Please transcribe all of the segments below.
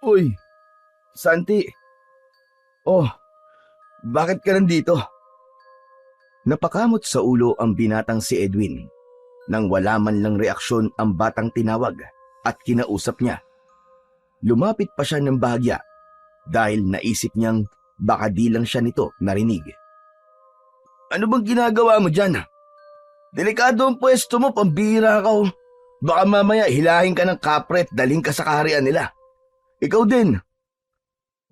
Uy, Santi. Oh, bakit ka nandito? Napakamot sa ulo ang binatang si Edwin nang wala man lang reaksyon ang batang tinawag at kinausap niya. Lumapit pa siya ng bahagya dahil naisip niyang baka di lang siya nito narinig. Ano bang ginagawa mo dyan? Delikado ang pwesto mo, pambihira ka oh. Baka mamaya hilahin ka ng kapre at daling ka sa kaharian nila. Ikaw din.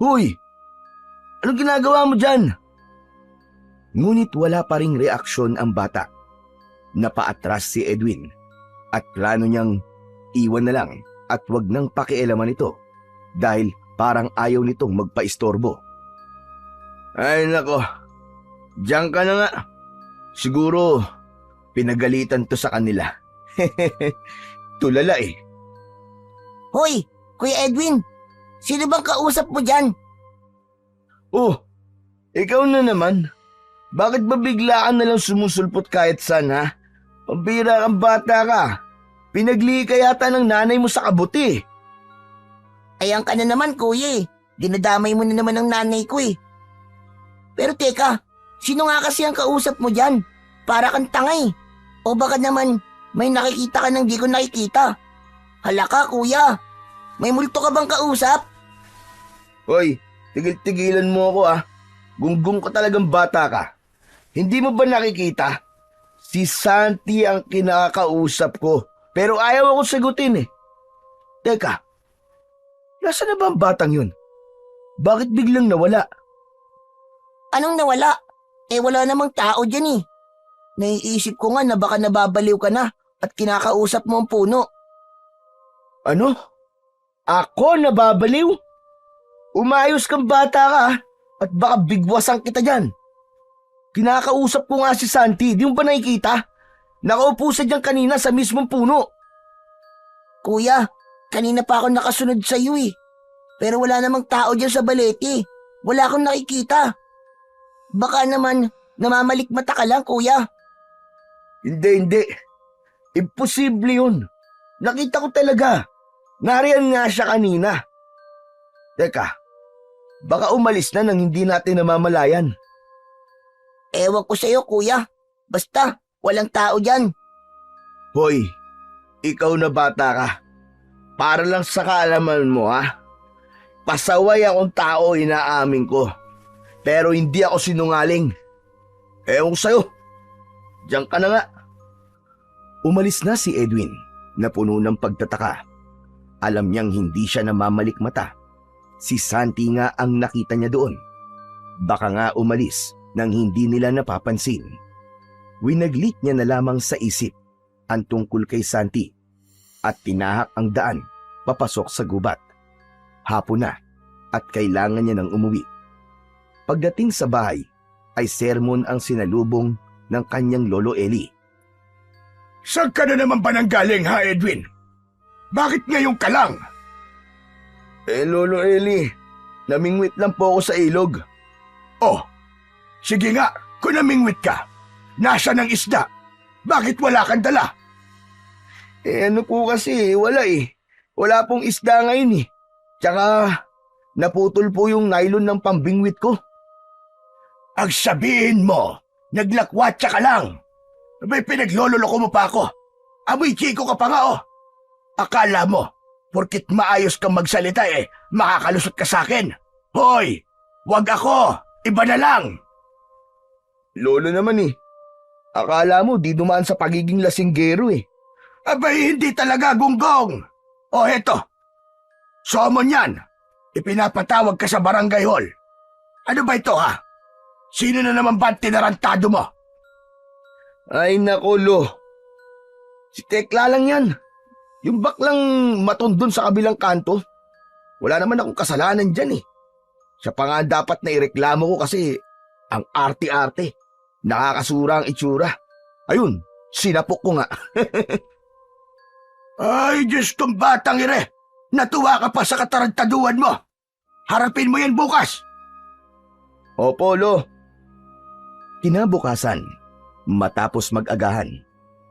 Huy! Anong ginagawa mo dyan? Ngunit wala pa ring reaksyon ang bata. Napaatras si Edwin at plano niyang iwan na lang at wag nang pakialaman ito dahil parang ayaw nitong magpaistorbo. Ay nako, diyan ka na nga. Siguro pinagalitan to sa kanila. Tulala eh. Hoy, Kuya Edwin, sino bang kausap mo dyan? Oh, ikaw na naman. Bakit ba bigla ka nalang sumusulpot kahit saan ha? Pambira kang bata ka. Pinagli ka yata ng nanay mo sa kabuti. Ayan ka na naman, kuya eh. Dinadamay mo na naman ang nanay ko eh. Pero teka, sino nga kasi ang kausap mo dyan? Para kang tangay. O baka naman may nakikita ka nang di ko nakikita. Hala ka, kuya. May multo ka bang kausap? Hoy, tigil-tigilan mo ako ah. Gunggong ka talagang bata ka. Hindi mo ba nakikita? Si Santi ang kinakausap ko. Pero ayaw ako sagutin eh. Teka, nasaan na ba ang batang yun? Bakit biglang nawala? Anong nawala? Eh wala namang tao dyan eh. Naiisip ko nga na baka nababaliw ka na at kinakausap mo ang puno. Ano? Ako nababaliw? Umayos kang bata ka ah, at baka bigwasan kita dyan. Kinakausap ko nga si Santi, di mo ba nakikita? Nakaupo siya dyan kanina sa mismong puno. Kuya, kanina pa ako nakasunod sa iyo eh. Pero wala namang tao dyan sa balete. Wala akong nakikita. Baka naman namamalikmata ka lang, kuya. Hindi. Imposible yun. Nakita ko talaga. Nariyan nga siya kanina. Teka, baka umalis na nang hindi natin namamalayan. Ewan ko sa'yo, kuya. Basta, walang tao dyan. Hoy, ikaw na bata ka. Para lang sa kaalaman mo ha. Pasaway akong tao, inaamin ko. Pero hindi ako sinungaling. Ewan ko sa'yo. Diyan ka na nga. Umalis na si Edwin na puno ng pagtataka. Alam niyang hindi siya namamalikmata. Si Santi nga ang nakita niya doon. Baka nga umalis nang hindi nila napapansin. Winaglit niya na lamang sa isip ang tungkol kay Santi at tinahak ang daan papasok sa gubat. Hapon na at kailangan niya nang umuwi. Pagdating sa bahay ay sermon ang sinalubong ng kanyang lolo Eli. Saan ka na naman ba nanggaling ha, Edwin? Bakit ngayon ka lang? Lolo Eli, namingwit lang po ako sa ilog. Oh, sige nga, kung namingwit ka. Nasaan ang isda? Bakit wala kang dala? Ano po kasi, wala eh. Wala pong isda ngayon eh. Tsaka, naputol po yung nylon ng pambingwit ko. Ang sabihin mo, naglakwatsa ka lang. May pinaglololoko mo pa ako. Amoy chiko ka pa nga oh. Akala mo, porkit maayos kang magsalita eh, makakalusot ka sa akin. Hoy, wag ako, iba na lang. Lolo naman eh. Akala mo di dumaan sa pagiging lasinggero eh. Abay, hindi talaga, gunggong. O heto, somon yan. Ipinapatawag ka sa barangay hall. Ano ba ito ha? Sino na naman ba ang tinarantado mo? Ay nako lo. Si Tekla lang yan. Yung baklang matundon sa kabilang kanto. Wala naman akong kasalanan dyan eh. Siya pa nga dapat na ireklamo ko kasi ang arte-arte. Nakakasura ang itsura. Ayun, sinapok ko nga. Ay, Diyos kong batang ire. Natuwa ka pa sa katarantaduhan mo. Harapin mo yan bukas. Opo, lo. Kinabukasan, matapos mag-agahan,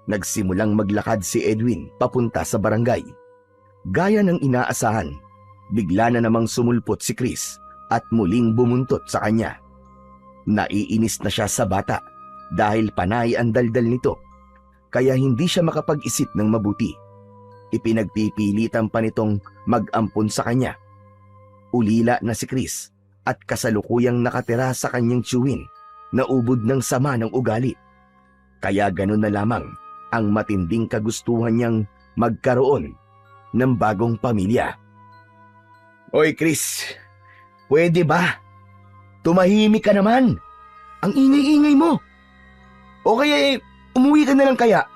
nagsimulang maglakad si Edwin papunta sa barangay. Gaya ng inaasahan, Bigla na namang sumulpot si Chris at muling bumuntot sa kanya. Naiinis na siya sa bata dahil panay ang daldal nito, kaya hindi siya makapag-isip ng mabuti. Ipinagpipilitan pa nitong mag-ampon sa kanya. Ulila na si Chris at kasalukuyang nakatira sa kanyang tiyuhin na ubod ng sama ng ugali. Kaya ganun na lamang ang matinding kagustuhan niyang magkaroon ng bagong pamilya. Oy Chris, pwede ba? Tumahimik ka naman. Ang ingay-ingay mo. O kaya umuwi ka na lang kaya?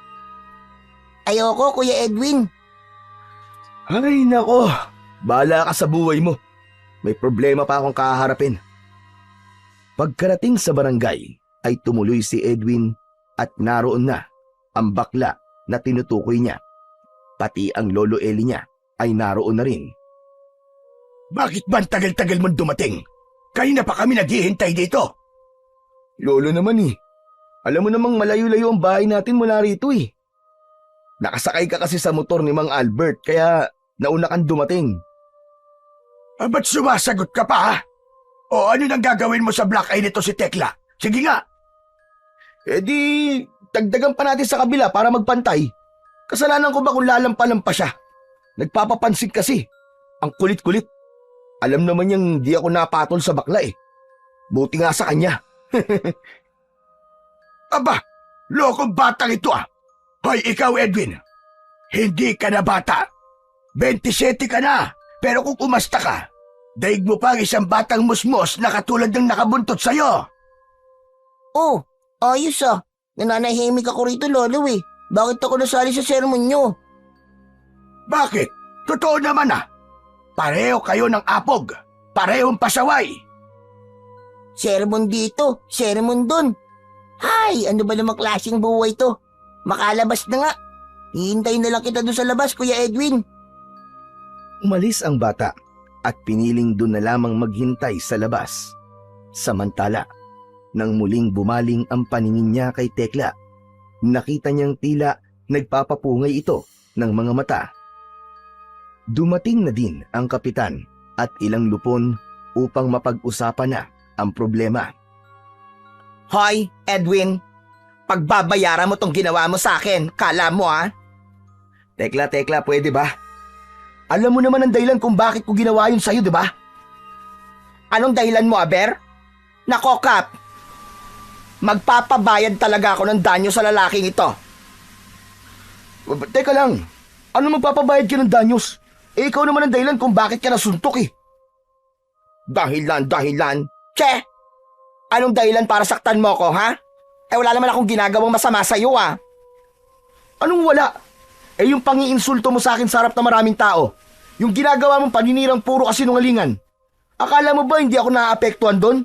Ayoko, Kuya Edwin. Ay nako, bahala ka sa buhay mo. May problema pa akong kaharapin. Pagkarating sa barangay ay tumuloy si Edwin at naroon na ang bakla na tinutukoy niya. Pati ang lolo Eli niya ay naroon na rin. Bakit ba ang tagal-tagal mong dumating? Kanina pa kami naghihintay dito. Lolo naman eh. Alam mo namang malayo-layo ang bahay natin mula rito eh. Nakasakay ka kasi sa motor ni Mang Albert kaya nauna kang dumating. Ba't sumasagot ka pa ha? O ano nang gagawin mo sa black eye nito si Tekla? Sige nga. Eh di, dagdagan pa natin sa kabila para magpantay. Kasalanan ko ba kung lalampalan pa siya? Nagpapapansin kasi. Ang kulit-kulit. Alam naman niyang di ako napatol sa bakla eh. Buti nga sa kanya. Aba, lokong batang ito ah. Hoy ikaw Edwin, hindi ka na bata. 27 ka na, pero kung umasta ka, daig mo pa ang isang batang musmos na katulad ng nakabuntot sa'yo. Oh, ayos ah. Nananahimik ako rito, Lolo eh. Bakit ako nasali sa sermon nyo? Bakit? Totoo naman ah. Pareho kayo ng apog. Parehong pasaway. Sermon dito, sermon dun. Ay, ano ba namang klaseng buhay to? Makalabas na nga. Hihintayin na lang kita doon sa labas, Kuya Edwin. Umalis ang bata at piniling doon na lamang maghintay sa labas. Samantala, nang muling bumaling ang paningin niya kay Tekla, nakita niyang tila nagpapapungay ito ng mga mata. Dumating na din ang kapitan at ilang lupon upang mapag-usapan na ang problema. Hoy, Edwin. Pagbabayaran mo tong ginawa mo sa akin, kala mo ah. Tekla, pwede ba? Alam mo naman ang dahilan kung bakit ko ginawa yun sa'yo, di ba? Anong dahilan mo, Aber? Nako, Kap. Magpapabayad talaga ako ng danyo sa lalaking ito. Teka lang, ano magpapabayad ka ng danyos? Eh, ikaw naman ang dahilan kung bakit ka nasuntok eh. Dahilan. Che! Anong dahilan para saktan mo ko, ha? Eh wala naman akong ginagawang masama sa'yo, ah. Anong wala? Eh yung pangiinsulto mo sa akin sa harap na maraming tao. Yung ginagawa mong paninirang puro kasinungalingan. Akala mo ba hindi ako naaapektuhan doon?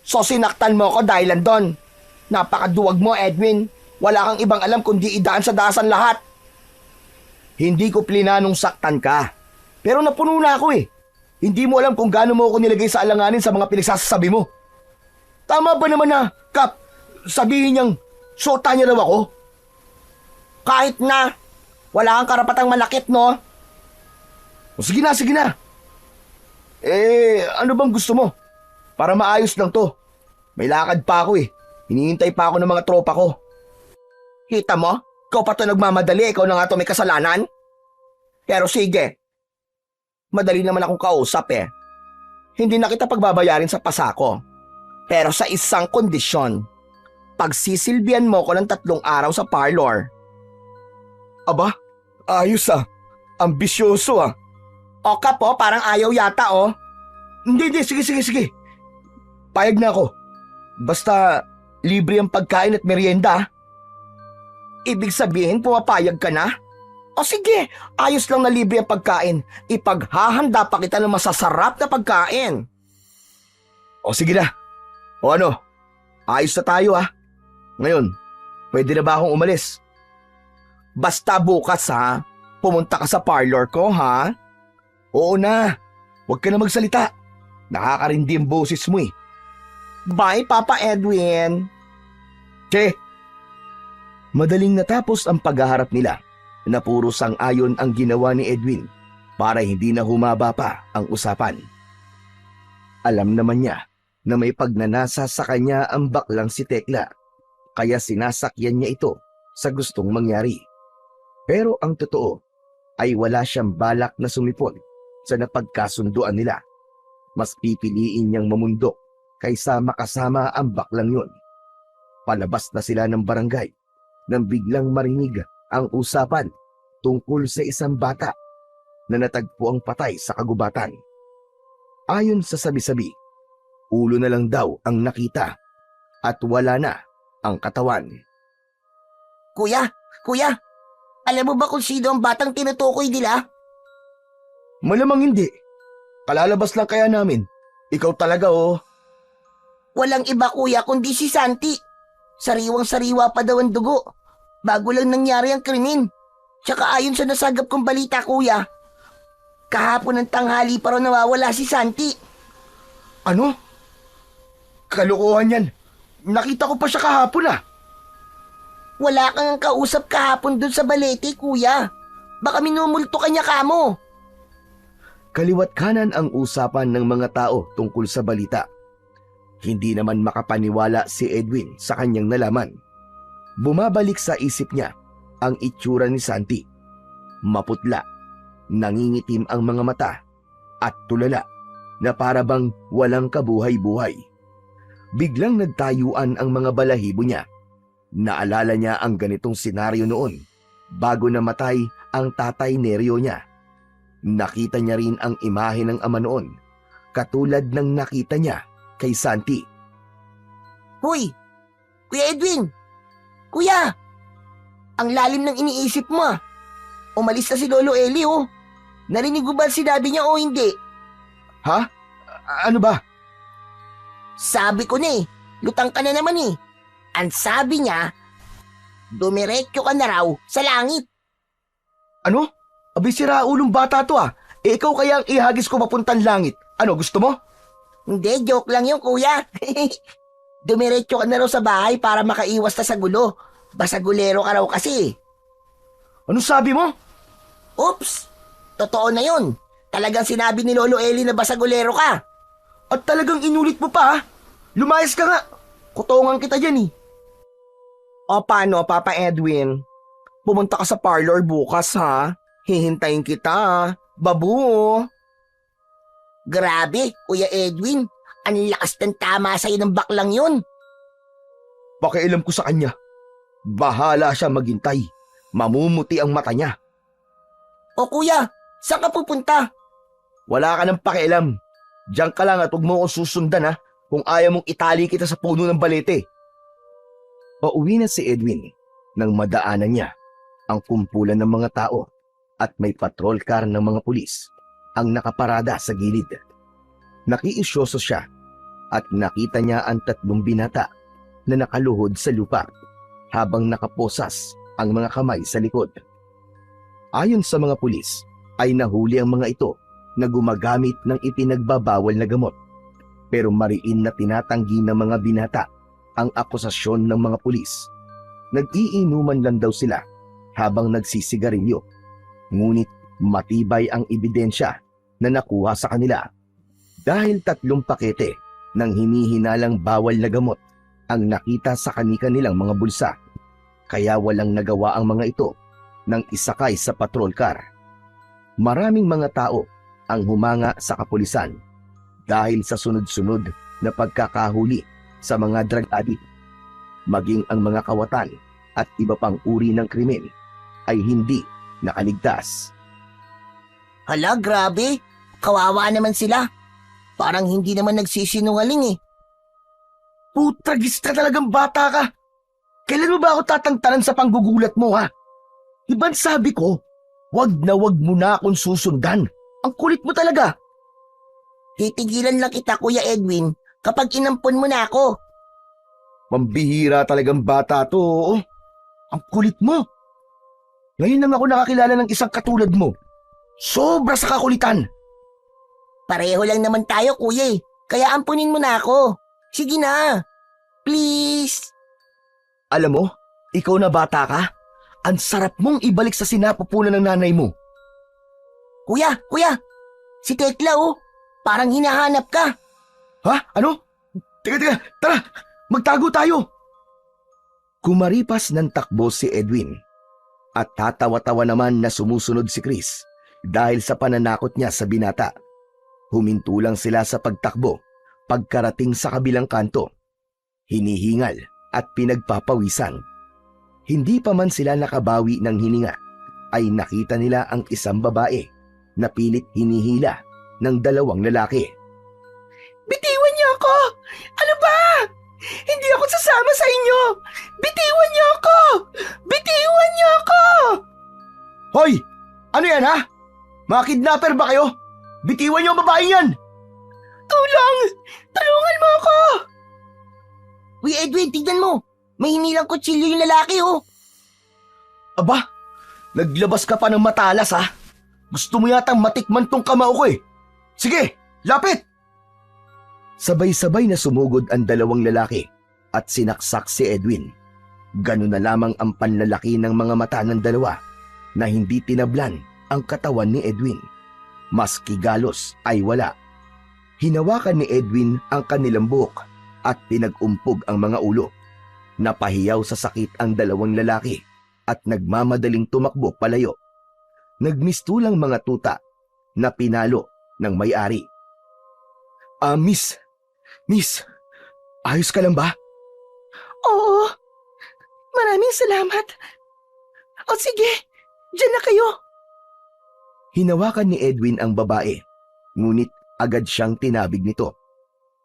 So sinaktan mo ko dahilan doon. Napakaduwag mo, Edwin. Wala kang ibang alam kundi idaan sa dasan lahat. Hindi ko plinanong saktan ka. Pero napuno na ako eh. Hindi mo alam kung gaano mo ako nilagay sa alanganin sa mga pinagsasabi mo. Tama ba naman na, Kap, sabihin niyang sota niya raw ako? Kahit na, wala kang karapatang malakit, no? O sige na. Eh, ano bang gusto mo? Para maayos lang to. May lakad pa ako eh. Hinihintay pa ako ng mga tropa ko. Kita mo? Ikaw pa to nagmamadali, ikaw na nga to may kasalanan. Pero sige, madali naman akong kausap eh. Hindi na kita pagbabayarin sa pasako. Pero sa isang kondisyon, pagsisilbihan mo ko ng 3 araw sa parlor. Aba, ayos ah. Ambisyoso ah. O Kapo, parang ayaw yata oh. Hindi, sige. Payag na ako. Basta libre ang pagkain at merienda ah. Ibig sabihin pumapayag ka na? O sige, ayos lang na libre ang pagkain. Ipaghahanda pa kita ng masasarap na pagkain. O sige na. O ano, ayos na tayo ah. Ngayon, pwede na ba akong umalis? Basta bukas ha, pumunta ka sa parlor ko ha? Oo na, huwag ka na magsalita. Nakakarindi ang boses mo eh. Bye, Papa Edwin. Che! Madaling natapos ang paghaharap nila na puro sang-ayon ang ginawa ni Edwin para hindi na humaba pa ang usapan. Alam naman niya na may pagnanasa sa kanya ang baklang si Tekla, kaya sinasakyan niya ito sa gustong mangyari. Pero ang totoo ay wala siyang balak na sumipol sa napagkasunduan nila. Mas pipiliin niyang mamundok kaysa makasama ang baklang yun. Palabas na sila ng barangay nang biglang marinig ang usapan tungkol sa isang bata na natagpo ang patay sa kagubatan. Ayon sa sabi-sabi, ulo na lang daw ang nakita at wala na ang katawan. Kuya, alam mo ba kung sino ang batang tinutukoy nila? Malamang hindi. Kalalabas lang kaya namin. Ikaw talaga oh. Walang iba kuya kundi si Santi. Sariwang-sariwa pa daw ang dugo. Bago lang nangyari ang krimen. Tsaka ayon sa nasagap kong balita kuya, kahapon ng tanghali pa raw nawawala si Santi. Ano? Kalokohan yan. Nakita ko pa siya kahapon ah. Wala kang kausap kahapon dun sa balete kuya. Baka minumulto ka niya kamo. Kaliwat kanan ang usapan ng mga tao tungkol sa balita. Hindi naman makapaniwala si Edwin sa kanyang nalaman. Bumabalik sa isip niya ang itsura ni Santi. Maputla, nangingitim ang mga mata at tulala na parabang walang kabuhay-buhay. Biglang nagtayuan ang mga balahibo niya. Naalala niya ang ganitong senaryo noon bago namatay ang tatay neryo niya. Nakita niya rin ang imahe ng ama noon, katulad ng nakita niya kay Santi. Hoy! Kuya Edwin! Kuya! Ang lalim ng iniisip mo ah. Umalis na si Lolo Eli oh. Narinig mo ba sinabi niya o hindi? Ha? Ano ba? Sabi ko na eh. Lutang ka na naman eh. Ang sabi niya, dumiretso ka na raw sa langit. Ano? Abi sira ulong bata to ah. Ikaw kaya ang ihagis ko papuntang langit. Ano, gusto mo? Hindi, joke lang yun kuya. Dumiretso ka na raw sa bahay para makaiwas na sa gulo. Basagulero ka raw kasi. Ano sabi mo? Oops! Totoo na yun. Talagang sinabi ni Lolo Eli na basagulero ka. At talagang inulit mo pa ah. Lumayas ka nga. Kutongan kita dyan eh. O paano, Papa Edwin? Pumunta ka sa parlor bukas ha? Hihintayin kita, babu. Grabe, Kuya Edwin. Ang lakas ng tama sa'yo ng baklang yun. Pakialam ko sa kanya. Bahala siya maghintay. Mamumuti ang mata niya. O kuya, saan ka pupunta? Wala ka ng pakialam. Diyan ka lang at huwag mo akong susundan ha, kung ayaw mong itali kita sa puno ng balete. Pauwi na si Edwin nang madaanan niya ang kumpulan ng mga tao at may patrol car ng mga pulis ang nakaparada sa gilid. Nakiisyoso siya at nakita niya ang 3 binata na nakaluhod sa lupa habang nakaposas ang mga kamay sa likod. Ayon sa mga pulis, ay nahuli ang mga ito na gumagamit ng ipinagbabawal na gamot. Pero mariin na tinatanggi ng mga binata ang akusasyon ng mga pulis. Nag-iinuman lang daw sila habang nagsisigarilyo. Ngunit matibay ang ebidensya na nakuha sa kanila. Dahil 3 pakete ng hinihinalang bawal na gamot ang nakita sa kani-kanilang mga bulsa. Kaya walang nagawa ang mga ito nang isakay sa patrol car. Maraming mga tao ang humanga sa kapulisan dahil sa sunod-sunod na pagkakahuli sa mga drug addict. Maging ang mga kawatan at iba pang uri ng krimen ay hindi nakaligtas. Hala, grabe. Kawawa naman sila. Parang hindi naman nagsisinungaling eh. Putragis ka talagang bata ka! Kailan mo ba ako tatantanan sa panggugulat mo ha? Iban sabi ko, wag mo na akong susundan. Ang kulit mo talaga. Titigilan lang kita, Kuya Edwin, kapag inampon mo na ako. Pambihira talagang bata to. Oh. Ang kulit mo. Ngayon lang ako nakakilala ng isang katulad mo. Sobra sa kakulitan. Pareho lang naman tayo, Kuya eh. Kaya ampunin mo na ako. Sige na. Please. Alam mo, ikaw na bata ka, ang sarap mong ibalik sa sinapupunan ng nanay mo. Kuya, si Tekla oh, parang hinahanap ka. Ha? Ano? Teka, tara! Magtago tayo! Kumaripas ng takbo si Edwin at tatawa-tawa naman na sumusunod si Chris dahil sa pananakot niya sa binata. Huminto lang sila sa pagtakbo pagkarating sa kabilang kanto. Hinihingal at pinagpapawisan. Hindi pa man sila nakabawi ng hininga ay nakita nila ang isang babae na pilit hinihila ng dalawang lalaki. Bitiwan niyo ako! Ano ba? Hindi ako sasama sa inyo! Bitiwan niyo ako! Bitiwan niyo ako! Hoy! Ano yan ha? Mga kidnapper ba kayo? Bitiwan niyo ang babaeng yan! Tulong! Tulungan mo ako! Uy, Edwin, tignan mo! May hinilang kutsilyo yung lalaki, oh! Aba, naglabas ka pa ng matalas ha? Gusto mo yatang matikman tong kamao ko eh. Sige, lapit! Sabay-sabay na sumugod ang dalawang lalaki at sinaksak si Edwin. Ganun na lamang ang panlalaki ng mga mata ng dalawa na hindi tinablan ang katawan ni Edwin. Maski galos ay wala. Hinawakan ni Edwin ang kanilang buhok at pinag-umpog ang mga ulo. Napahiyaw sa sakit ang dalawang lalaki at nagmamadaling tumakbo palayo. Nagmistulang mga tuta na pinalo ng may-ari. Miss, ayos ka lang ba? Oo, maraming salamat. O sige, dyan na kayo. Hinawakan ni Edwin ang babae, ngunit agad siyang tinabig nito.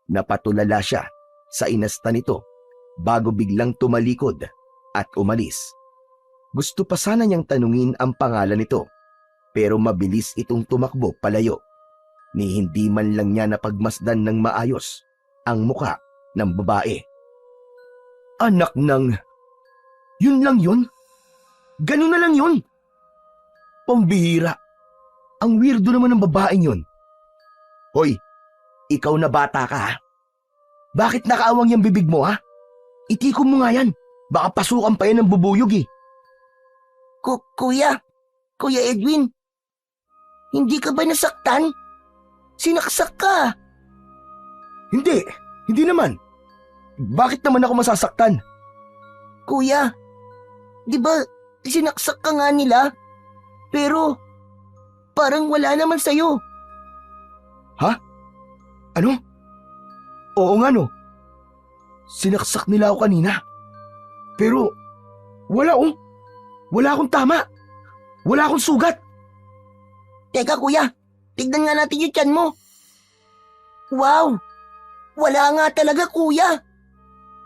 Napatulala siya sa inasta nito bago biglang tumalikod at umalis. Gusto pa sana niyang tanungin ang pangalan nito, pero mabilis itong tumakbo palayo. Ni hindi man lang niya napagmasdan ng maayos ang muka ng babae. Anak ng... Yun lang yun? Ganun na lang yun? Pambihira. Ang weirdo naman ng babaeng yun. Hoy, ikaw na bata ka ha? Bakit nakaawang yung bibig mo ha? Itikon mo nga yan. Baka pasukan pa yan ng bubuyog eh. Kuya Edwin, hindi ka ba nasaktan? Sinaksak ka. Hindi naman. Bakit naman ako masasaktan? Kuya, di ba sinaksak ka nga nila? Pero parang wala naman sa'yo. Ha? Ano? Oo nga no. Sinaksak nila ako kanina. Pero wala akong tama. Wala akong sugat. Teka kuya, tignan nga natin yung tiyan mo. Wow! Wala nga talaga kuya.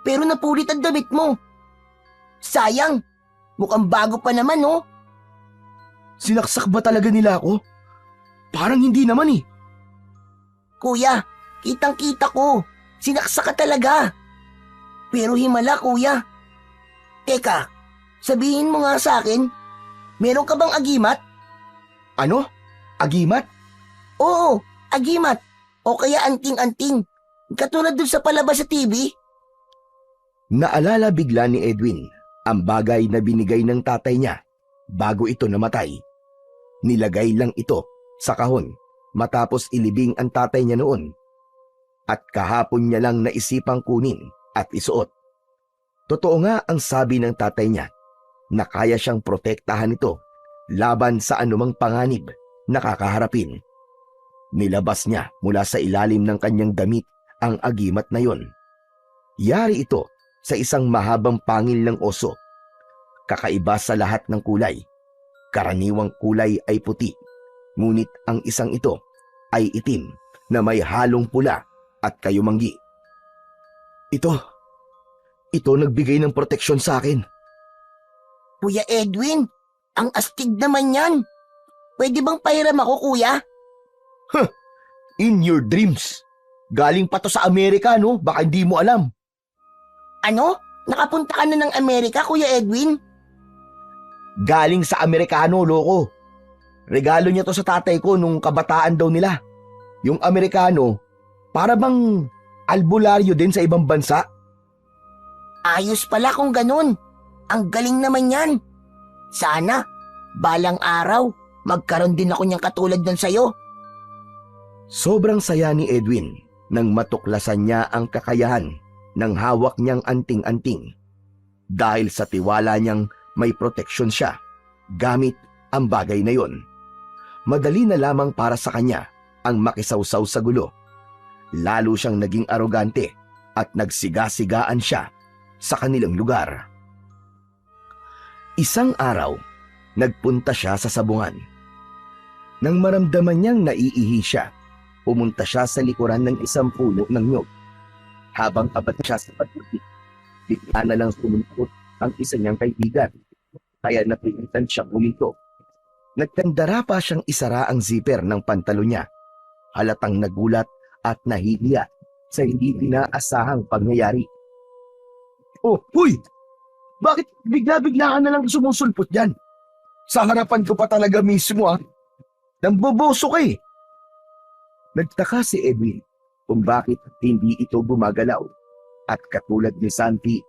Pero napulit ang damit mo. Sayang, mukhang bago pa naman oh. Sinaksak ba talaga nila ako? Parang hindi naman eh. Kuya, kitang-kita ko. Sinaksak ka talaga. Pero himala kuya. Teka, sabihin mo nga sa akin, meron ka bang agimat? Ano? Agimat? Oo, agimat. O kaya anting-anting. Katulad dun sa palabas sa TV. Naalala bigla ni Edwin ang bagay na binigay ng tatay niya bago ito namatay. Nilagay lang ito sa kahon matapos ilibing ang tatay niya noon. At kahapon niya lang naisipang kunin at isuot. Totoo nga ang sabi ng tatay niya na kaya siyang protektahan ito laban sa anumang panganib na kakaharapin. Nilabas niya mula sa ilalim ng kanyang damit ang agimat na yon. Yari ito sa isang mahabang pangil ng oso. Kakaiba sa lahat ng kulay. Karaniwang kulay ay puti, ngunit ang isang ito ay itim na may halong pula at kayumanggi. Ito nagbigay ng proteksyon sa akin. Kuya Edwin, ang astig naman yan. Pwede bang pahiram ako kuya? In your dreams. Galing pa to sa Amerika, no? Baka hindi mo alam. Ano? Nakapunta ka na ng Amerika, Kuya Edwin? Galing sa Amerikano, loko. Regalo niya to sa tatay ko nung kabataan daw nila. Yung Amerikano, para bang albularyo din sa ibang bansa? Ayos pala kung ganun. Ang galing naman yan. Sana, balang araw, magkaroon din ako niyang katulad ng sayo. Sobrang saya ni Edwin nang matuklasan niya ang kakayahan ng hawak niyang anting-anting. Dahil sa tiwala niyang may proteksyon siya gamit ang bagay na yon. Madali na lamang para sa kanya ang makisawsaw sa gulo. Lalo siyang naging arogante at nagsiga-sigaan siya sa kanilang lugar. Isang araw, nagpunta siya sa sabungan. Nang maramdaman niyang naiihi siya, pumunta siya sa likuran ng isang puno ng nyog. Habang abad siya sa pagputi, bigla na lang sumunod ang isa niyang kaibigan. Kaya napilitan siya huminto. Nagtandara pa siyang isara ang zipper ng pantalon niya. Halatang nagulat at nahihiya sa hindi inaasahang pangyayari. Oh, huy! Bakit bigla-bigla ka na lang sumusulpot yan? Sa harapan ko pa talaga mismo Namboboso ka eh. Nagtaka si Edwin kung bakit hindi ito gumagalaw at katulad ni Santi,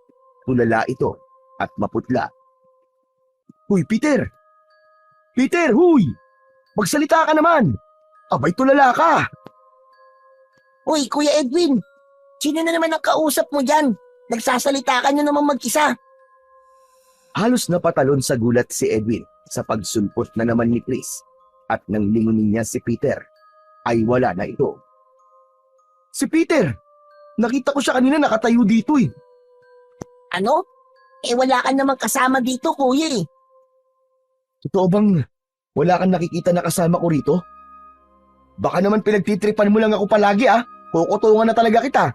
tulala ito at maputla. Huy, Peter! Peter, huy! Magsalita ka naman! Abay, tulala ka! Uy, Kuya Edwin, sino na naman ang kausap mo dyan? Nagsasalita ka na naman mag-isa. Halos napatalon sa gulat si Edwin sa pagsulpot na naman ni Chris at nang lingunin niya si Peter ay wala na ito. Si Peter! Nakita ko siya kanina nakatayo dito eh. Ano? Wala ka namang kasama dito, kuya eh. Totoo bang wala kang nakikita na kasama ko rito? Baka naman pinagtitripan mo lang ako palagi Kukutungan na talaga kita.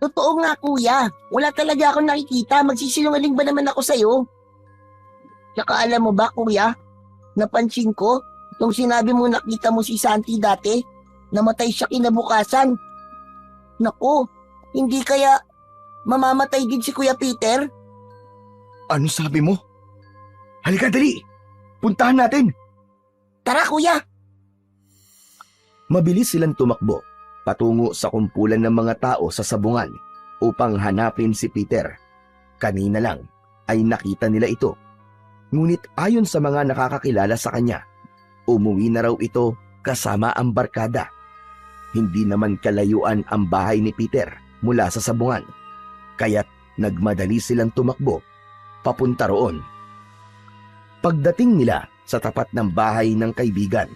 Totoo nga, kuya. Wala talaga akong nakikita. Magsisinungaling ba naman ako sa'yo? Tsaka alam mo ba, kuya? Napansin ko, nung sinabi mo nakita mo si Santi dati, namatay siya kinabukasan. Naku, hindi kaya mamamatay din si Kuya Peter? Ano sabi mo? Halika dali! Puntahan natin! Tara, kuya! Mabilis silang tumakbo patungo sa kumpulan ng mga tao sa sabungan upang hanapin si Peter. Kanina lang ay nakita nila ito. Ngunit ayon sa mga nakakakilala sa kanya, umuwi na raw ito kasama ang barkada. Hindi naman kalayuan ang bahay ni Peter mula sa sabungan, kaya't nagmadali silang tumakbo papunta roon. Pagdating nila sa tapat ng bahay ng kaibigan,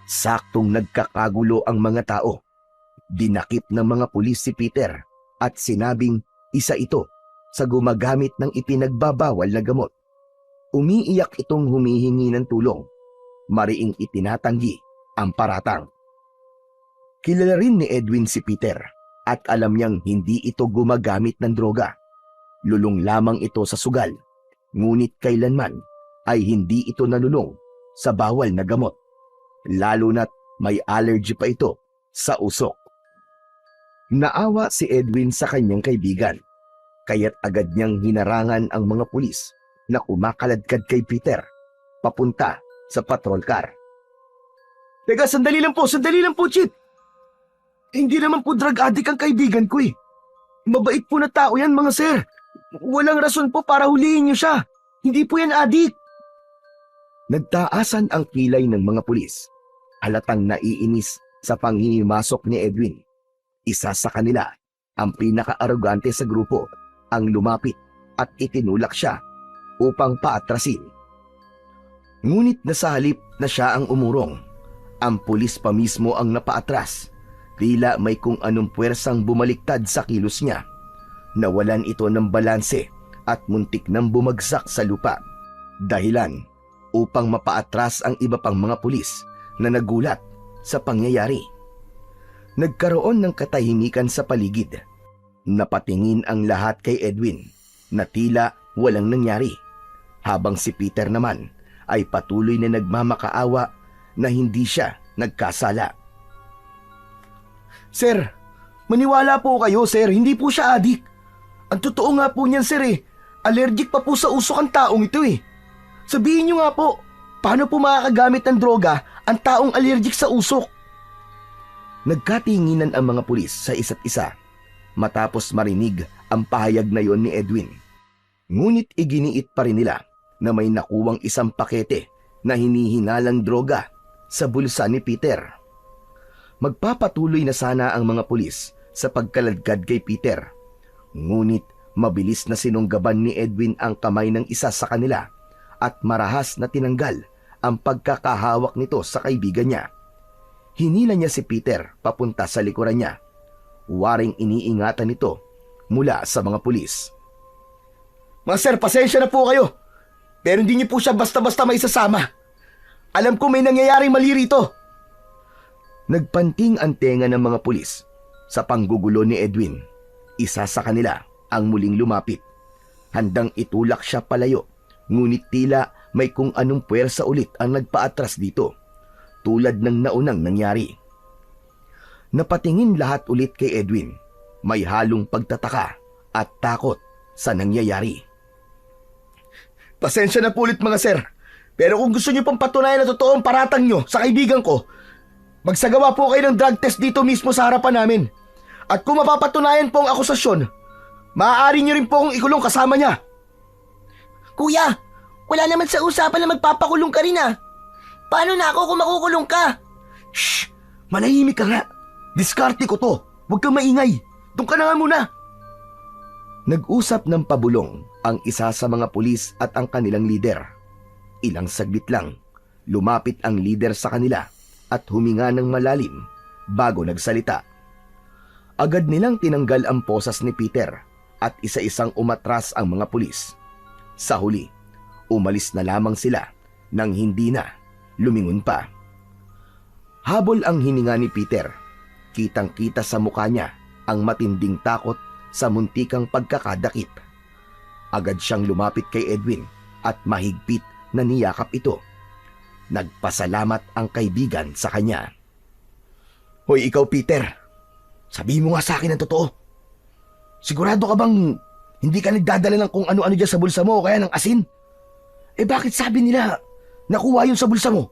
saktong nagkakagulo ang mga tao. Dinakip ng mga pulis si Peter at sinabing isa ito sa gumagamit ng ipinagbabawal na gamot. Umiiyak itong humihingi ng tulong. Mariing itinatanggi ang paratang. Kilala rin ni Edwin si Peter at alam niyang hindi ito gumagamit ng droga. Lulong lamang ito sa sugal, ngunit kailanman ay hindi ito nalulong sa bawal na gamot. Lalo na't may allergy pa ito sa usok. Naawa si Edwin sa kanyang kaibigan, kaya't agad niyang hinarangan ang mga pulis na kumakaladkad kay Peter papunta sa patrol car. Teka, sandali lang po, Chip. Hindi naman po drug addict ang kaibigan ko eh. Mabait po na tao yan, mga sir. Walang rason po para huliin niyo siya. Hindi po yan addict. Nagtaasan ang kilay ng mga pulis. Halatang naiinis sa panghihimasok ni Edwin. Isa sa kanila, ang pinaka-arogante sa grupo, ang lumapit at itinulak siya upang paatrasin. Ngunit nasa halip na siya ang umurong, ang pulis pa mismo ang napaatras. Tila may kung anong puwersang bumaliktad sa kilos niya. Nawalan ito ng balanse at muntik nang bumagsak sa lupa. Dahilan upang mapaatras ang iba pang mga pulis na nagulat sa pangyayari. Nagkaroon ng katahimikan sa paligid. Napatingin ang lahat kay Edwin na tila walang nangyari, habang si Peter naman ay patuloy na nagmamakaawa na hindi siya nagkasala. Sir, maniwala po kayo, sir. Hindi po siya adik. Ang totoo nga po niyan, sir allergic pa po sa usok ang taong ito eh. Sabihin niyo nga po, paano po makakagamit ng droga ang taong allergic sa usok? Nagkatinginan ang mga pulis sa isa't isa matapos marinig ang pahayag na yon ni Edwin. Ngunit iginiit pa rin nila na may nakuwang isang pakete na hinihinalang droga sa bulsa ni Peter. Magpapatuloy na sana ang mga pulis sa pagkaladkad kay Peter. Ngunit mabilis na sinunggaban ni Edwin ang kamay ng isa sa kanila at marahas na tinanggal ang pagkakahawak nito sa kaibigan niya. Hinila niya si Peter papunta sa likuran niya. Waring iniingatan nito mula sa mga pulis. Mga sir, pasensya na po kayo. Pero hindi niyo po siya basta-basta maisasama. Alam ko may nangyayaring mali rito. Nagpanting ang tenga ng mga pulis sa panggugulo ni Edwin. Isa sa kanila ang muling lumapit. Handang itulak siya palayo, ngunit tila may kung anong puwersa ulit ang nagpaatras dito, tulad ng naunang nangyari. Napatingin lahat ulit kay Edwin. May halong pagtataka at takot sa nangyayari. Pasensya na po ulit mga sir, pero kung gusto niyo pang patunayan na totoo ang paratang niyo sa kaibigan ko, magsagawa po kayo ng drug test dito mismo sa harapan namin. At kung mapapatunayan po ang akusasyon, maaari niyo rin po akong ikulong kasama niya. Kuya, wala naman sa usapan na magpapakulong ka rin ah. Paano na ako kung makukulong ka? Shh! Manahimik ka nga. Diskarte ko to. Huwag kang maingay. Doon ka na nga muna. Nag-usap ng pabulong ang isa sa mga pulis at ang kanilang lider. Ilang saglit lang, lumapit ang lider sa kanila at huminga ng malalim bago nagsalita. Agad nilang tinanggal ang posas ni Peter at isa-isang umatras ang mga pulis. Sa huli, umalis na lamang sila nang hindi na lumingon pa. Habol ang hininga ni Peter. Kitang-kita sa mukha niya ang matinding takot sa muntikang pagkakadakip. Agad siyang lumapit kay Edwin at mahigpit na niyakap ito. Nagpasalamat ang kaibigan sa kanya. Hoy ikaw Peter, sabihin mo nga sa akin ang totoo. Sigurado ka bang hindi ka nagdadala ng kung ano-ano dyan sa bulsa mo o kaya ng asin? Eh bakit sabi nila nakuha yun sa bulsa mo?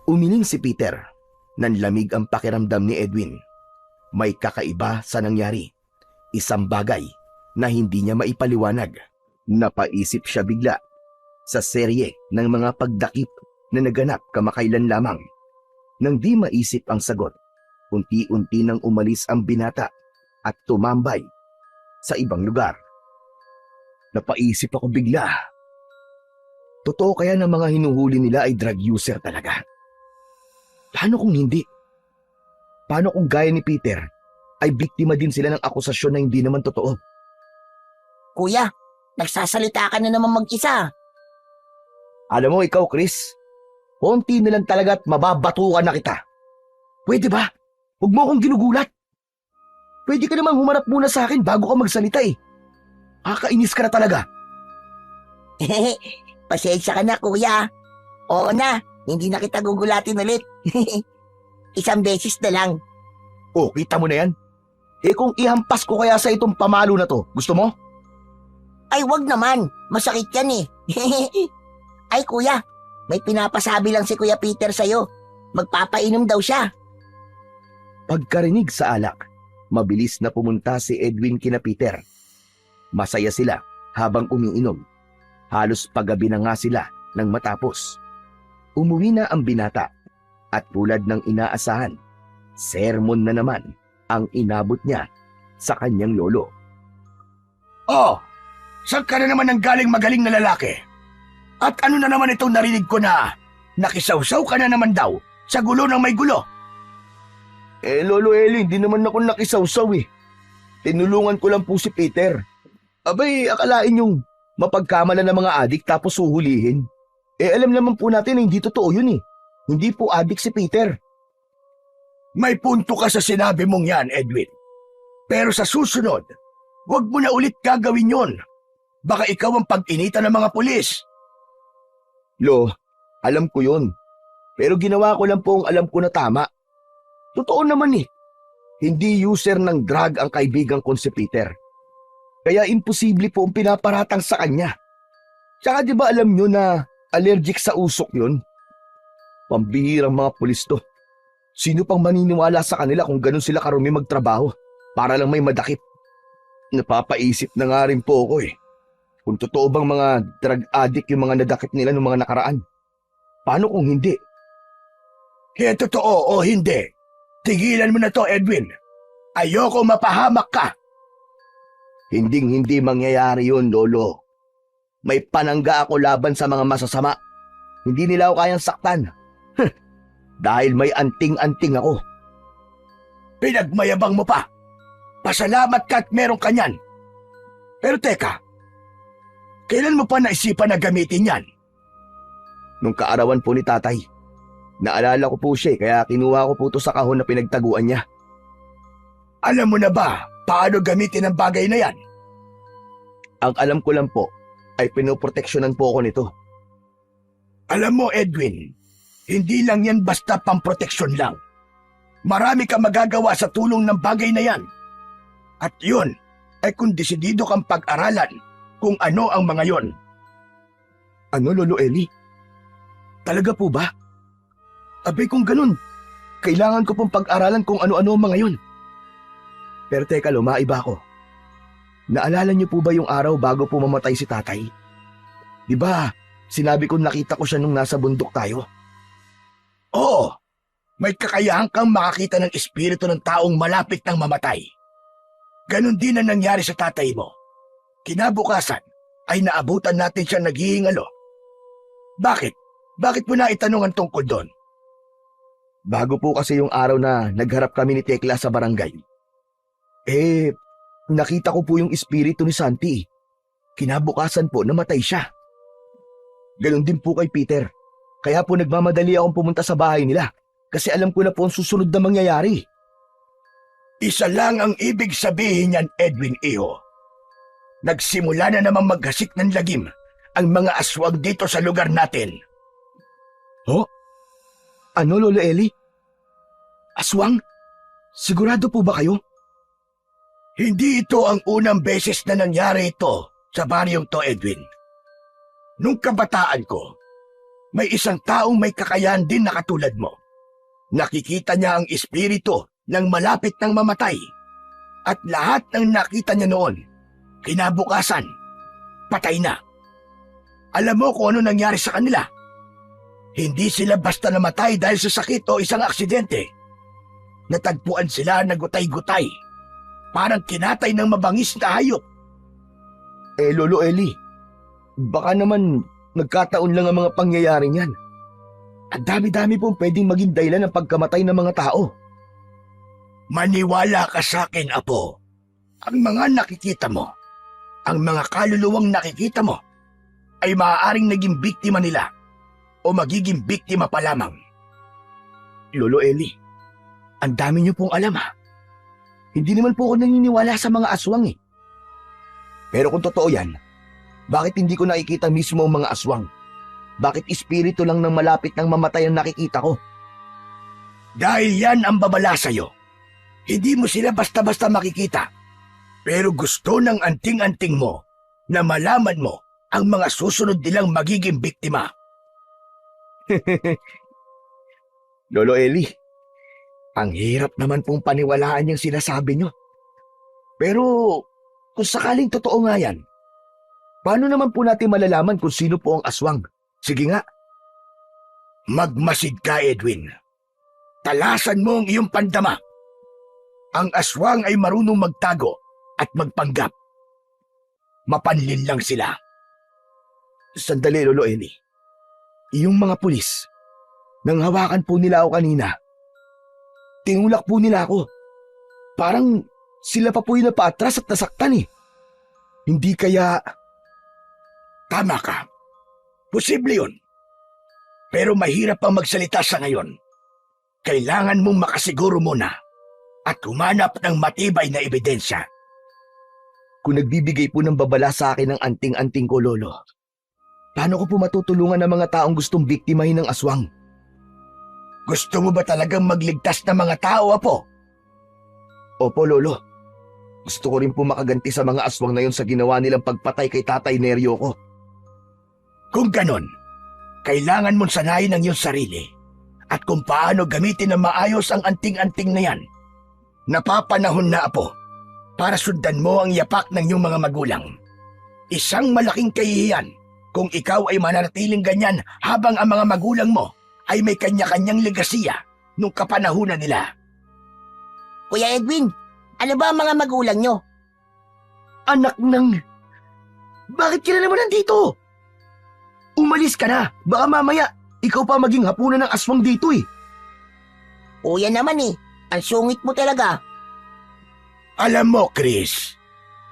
Umiling si Peter. Nanlamig ang pakiramdam ni Edwin. May kakaiba sa nangyari. Isang bagay na hindi niya maipaliwanag. Napaisip siya bigla sa serye ng mga pagdakip na naganap kamakailan lamang. Nang di maisip ang sagot, unti-unti nang umalis ang binata at tumambay sa ibang lugar. Napaisip ako bigla. Totoo kaya na mga hinuhuli nila ay drug user talaga? Paano kung hindi? Paano kung gaya ni Peter ay biktima din sila ng akusasyon na hindi naman totoo? Kuya, nagsasalita ka na naman mag-isa. Alam mo ikaw, Chris, konti na lang talaga at mababatukan na kita. Pwede ba? Huwag mo akong ginugulat. Pwede ka namang humarap muna sa akin bago ka magsalita eh. Kakainis ka na talaga. Pasensya ka na kuya. Oo na, hindi na kita gugulatin ulit. Isang beses na lang. Oh, kita mo na yan? Eh kung ihampas ko kaya sa itong pamalo na to, gusto mo? Ay wag naman, masakit yan eh. Ay kuya, may pinapasabi lang si Kuya Peter sa'yo. Magpapainom daw siya. Pagkarinig sa alak, mabilis na pumunta si Edwin kina Peter. Masaya sila habang umiinom. Halos paggabi na nga sila nang matapos. Umuwi na ang binata at tulad ng inaasahan, sermon na naman ang inabot niya sa kanyang lolo. Oh, saan ka na naman ang galing magaling na lalaki? At ano na naman itong narinig ko na nakisawsaw ka na naman daw sa gulo ng may gulo? Eh Lolo Eli, hindi naman ako nakisawsaw eh. Tinulungan ko lang po si Peter. Abay, akalain yung mapagkamalan ng mga adik tapos huhulihin. Eh alam naman po natin na hindi totoo yun eh. Hindi po adik si Peter. May punto ka sa sinabi mong yan, Edwin. Pero sa susunod, huwag mo na ulit gagawin yon. Baka ikaw ang pag-initan ng mga pulis. Lo, alam ko yun. Pero ginawa ko lang po ang alam ko na tama. Totoo naman eh. Hindi user ng drug ang kaibigan kong si Peter. Kaya imposible po ang pinaparatang sa kanya. Tsaka di ba alam nyo na allergic sa usok yun? Pambihirang mga pulis to. Sino pang maniniwala sa kanila kung ganun sila karumi magtrabaho para lang may madakip? Napapaisip na nga rin po ako eh. Kung totoo bang mga drug addict yung mga nadakip nila ng mga nakaraan. Paano kung hindi? Kaya totoo o hindi, tigilan mo na to, Edwin. Ayoko mapahamak ka. Hinding-hindi mangyayari yun, Lolo. May panangga ako laban sa mga masasama. Hindi nila ako kayang saktan. Dahil may anting-anting ako. Pinagmayabang mo pa. Pasalamat ka at meron ka niyan. Pero teka, kailan mo pa naisipan na gamitin yan? Nung kaarawan po ni tatay, naalala ko po siya kaya kinuha ko po ito sa kahon na pinagtaguan niya. Alam mo na ba paano gamitin ang bagay na yan? Ang alam ko lang po ay pinoproteksyonan po ako nito. Alam mo, Edwin, hindi lang yan basta pamproteksyon lang. Marami kang magagawa sa tulong ng bagay na yan. At yun ay kung desidido kang pag-aralan kung ano ang mga yon. Ano, Lolo Eli? Talaga po ba? Abay kung ganun, kailangan ko pong pag-aralan kung ano-ano ang mga yun. Pero teka, lumaiba ako. Naalala niyo po ba yung araw bago po mamatay si tatay? Di ba, sinabi ko nakita ko siya nung nasa bundok tayo? Oo, may kakayahan kang makakita ng espiritu ng taong malapit ng mamatay. Ganon din ang nangyari sa tatay mo. Kinabukasan ay naabutan natin siya naghihingalo. Bakit? Bakit mo na itanong ang tungkol doon? Bago po kasi yung araw na nagharap kami ni Tekla sa barangay. Nakita ko po yung espiritu ni Santi. Kinabukasan po namatay siya. Ganon din po kay Peter. Kaya po nagmamadali akong pumunta sa bahay nila kasi alam ko na po ang susunod na mangyayari. Isa lang ang ibig sabihin niyan, Edwin Iho. Nagsimula na namang maghasik ng lagim ang mga aswang dito sa lugar natin. Oh? Ano, Lolo Eli? Aswang? Sigurado po ba kayo? Hindi ito ang unang beses na nangyari ito sa baryong to, Edwin. Nung kabataan ko, may isang taong may kakayahan din na katulad mo. Nakikita niya ang espiritu ng malapit ng mamatay. At lahat ng nakita niya noon, kinabukasan, patay na. Alam mo kung ano nangyari sa kanila? Hindi sila basta namatay dahil sa sakit o isang aksidente. Natagpuan sila na gutay-gutay. Parang kinatay ng mabangis na hayop. Lolo Eli, baka naman nagkataon lang ang mga pangyayari niyan. Ang dami-dami pong pwedeng maging dahilan ng pagkamatay ng mga tao. Maniwala ka sa akin, Apo. Ang mga nakikita mo, ang mga kaluluwang nakikita mo, ay maaaring naging biktima nila o magiging biktima pa lamang. Lolo Eli, ang dami niyo pong alam ha. Hindi naman po ako naniniwala sa mga aswang eh. Pero kung totoo yan, bakit hindi ko nakikita mismo ang mga aswang? Bakit espiritu lang ng malapit ng mamatay ang nakikita ko? Dahil yan ang babala sa'yo. Hindi mo sila basta-basta makikita. Pero gusto ng anting-anting mo na malaman mo ang mga susunod nilang magiging biktima. Lolo Eli, ang hirap naman pong paniwalaan yung sinasabi nyo. Pero kung sakaling totoo nga yan, paano naman po natin malalaman kung sino po ang aswang? Sige nga. Magmasid ka, Edwin. Talasan mo ang iyong pandama. Ang aswang ay marunong magtago at magpanggap. Mapanlin lang sila. Sandali, Lolo Eli. Yung mga pulis, nang hawakan po nila ako kanina, tinulak po nila ako. Parang sila pa po yung napaatras at nasaktan eh. Hindi kaya... Tama ka. Posible yun. Pero mahirap pang magsalita sa ngayon. Kailangan mong makasiguro muna at humanap ng matibay na ebidensya. Kung nagbibigay po ng babala sa akin ng anting-anting ko, Lolo, paano ko po matutulungan ng mga taong gustong biktimahin ng aswang? Gusto mo ba talagang magligtas ng mga tao, Apo? Opo, Lolo. Gusto ko rin po makaganti sa mga aswang na yon sa ginawa nilang pagpatay kay Tatay Neryo ko. Kung ganon, kailangan mong sanayin ang iyong sarili at kung paano gamitin ng maayos ang anting-anting na yan. Napapanahon na, Apo, para sundan mo ang yapak ng iyong mga magulang. Isang malaking kahihiyan Kung ikaw ay mananatiling ganyan habang ang mga magulang mo ay may kanya-kanyang legasiya nung kapanahunan nila. Kuya Edwin, ano ba ang mga magulang nyo? Anak ng... Bakit ka na naman nandito? Umalis ka na. Baka mamaya, ikaw pa maging hapunan ng aswang dito eh. Kuya naman eh, ang sungit mo talaga. Alam mo, Chris,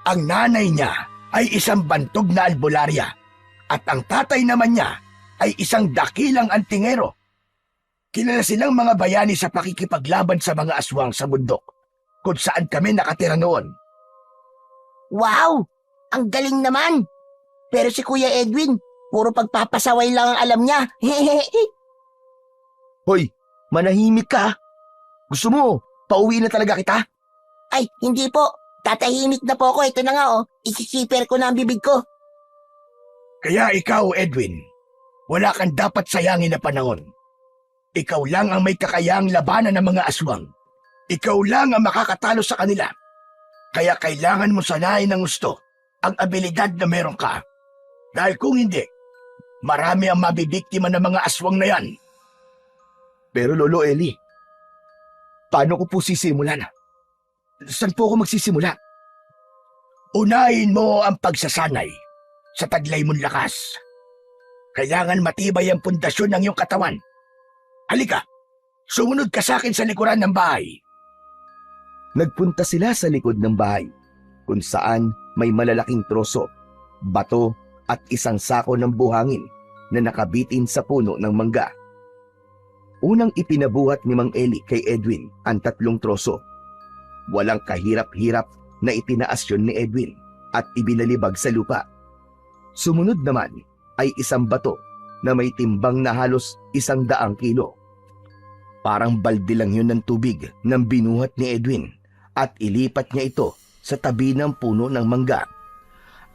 ang nanay niya ay isang bantog na albularya at ang tatay naman niya ay isang dakilang antingero. Kilala silang mga bayani sa pakikipaglaban sa mga aswang sa bundok kung saan kami nakatira noon. Wow! Ang galing naman! Pero si Kuya Edwin, puro pagpapasaway lang ang alam niya. Hoy, manahimik ka. Gusto mo, pauwi na talaga kita? Ay, hindi po. Tatahimik na po ako. Ito na nga oh. Isisiper ko na ang bibig ko. Kaya ikaw, Edwin, wala kang dapat sayangin na panahon. Ikaw lang ang may kakayang labanan ng mga aswang. Ikaw lang ang makakatalo sa kanila. Kaya kailangan mo sanayin ng gusto ang abilidad na meron ka. Dahil kung hindi, marami ang mabibiktima ng mga aswang na yan. Pero Lolo Eli, paano ko po sisimulan? Saan po ako magsisimula? Unahin mo ang pagsasanay sa taglay mong lakas. Kailangan matibay ang pundasyon ng iyong katawan. Halika, sumunod ka sa akin sa likuran ng bahay. Nagpunta sila sa likod ng bahay, kung saan may malalaking troso, bato at isang sako ng buhangin na nakabitin sa puno ng mangga. Unang ipinabuhat ni Mang Eli kay Edwin ang 3 troso. Walang kahirap-hirap na itinaas yun ni Edwin at ibinalibag sa lupa. Sumunod naman ay isang bato na may timbang na halos 100 kilo. Parang balde lang yun ng tubig nang binuhat ni Edwin at ilipat niya ito sa tabi ng puno ng mangga.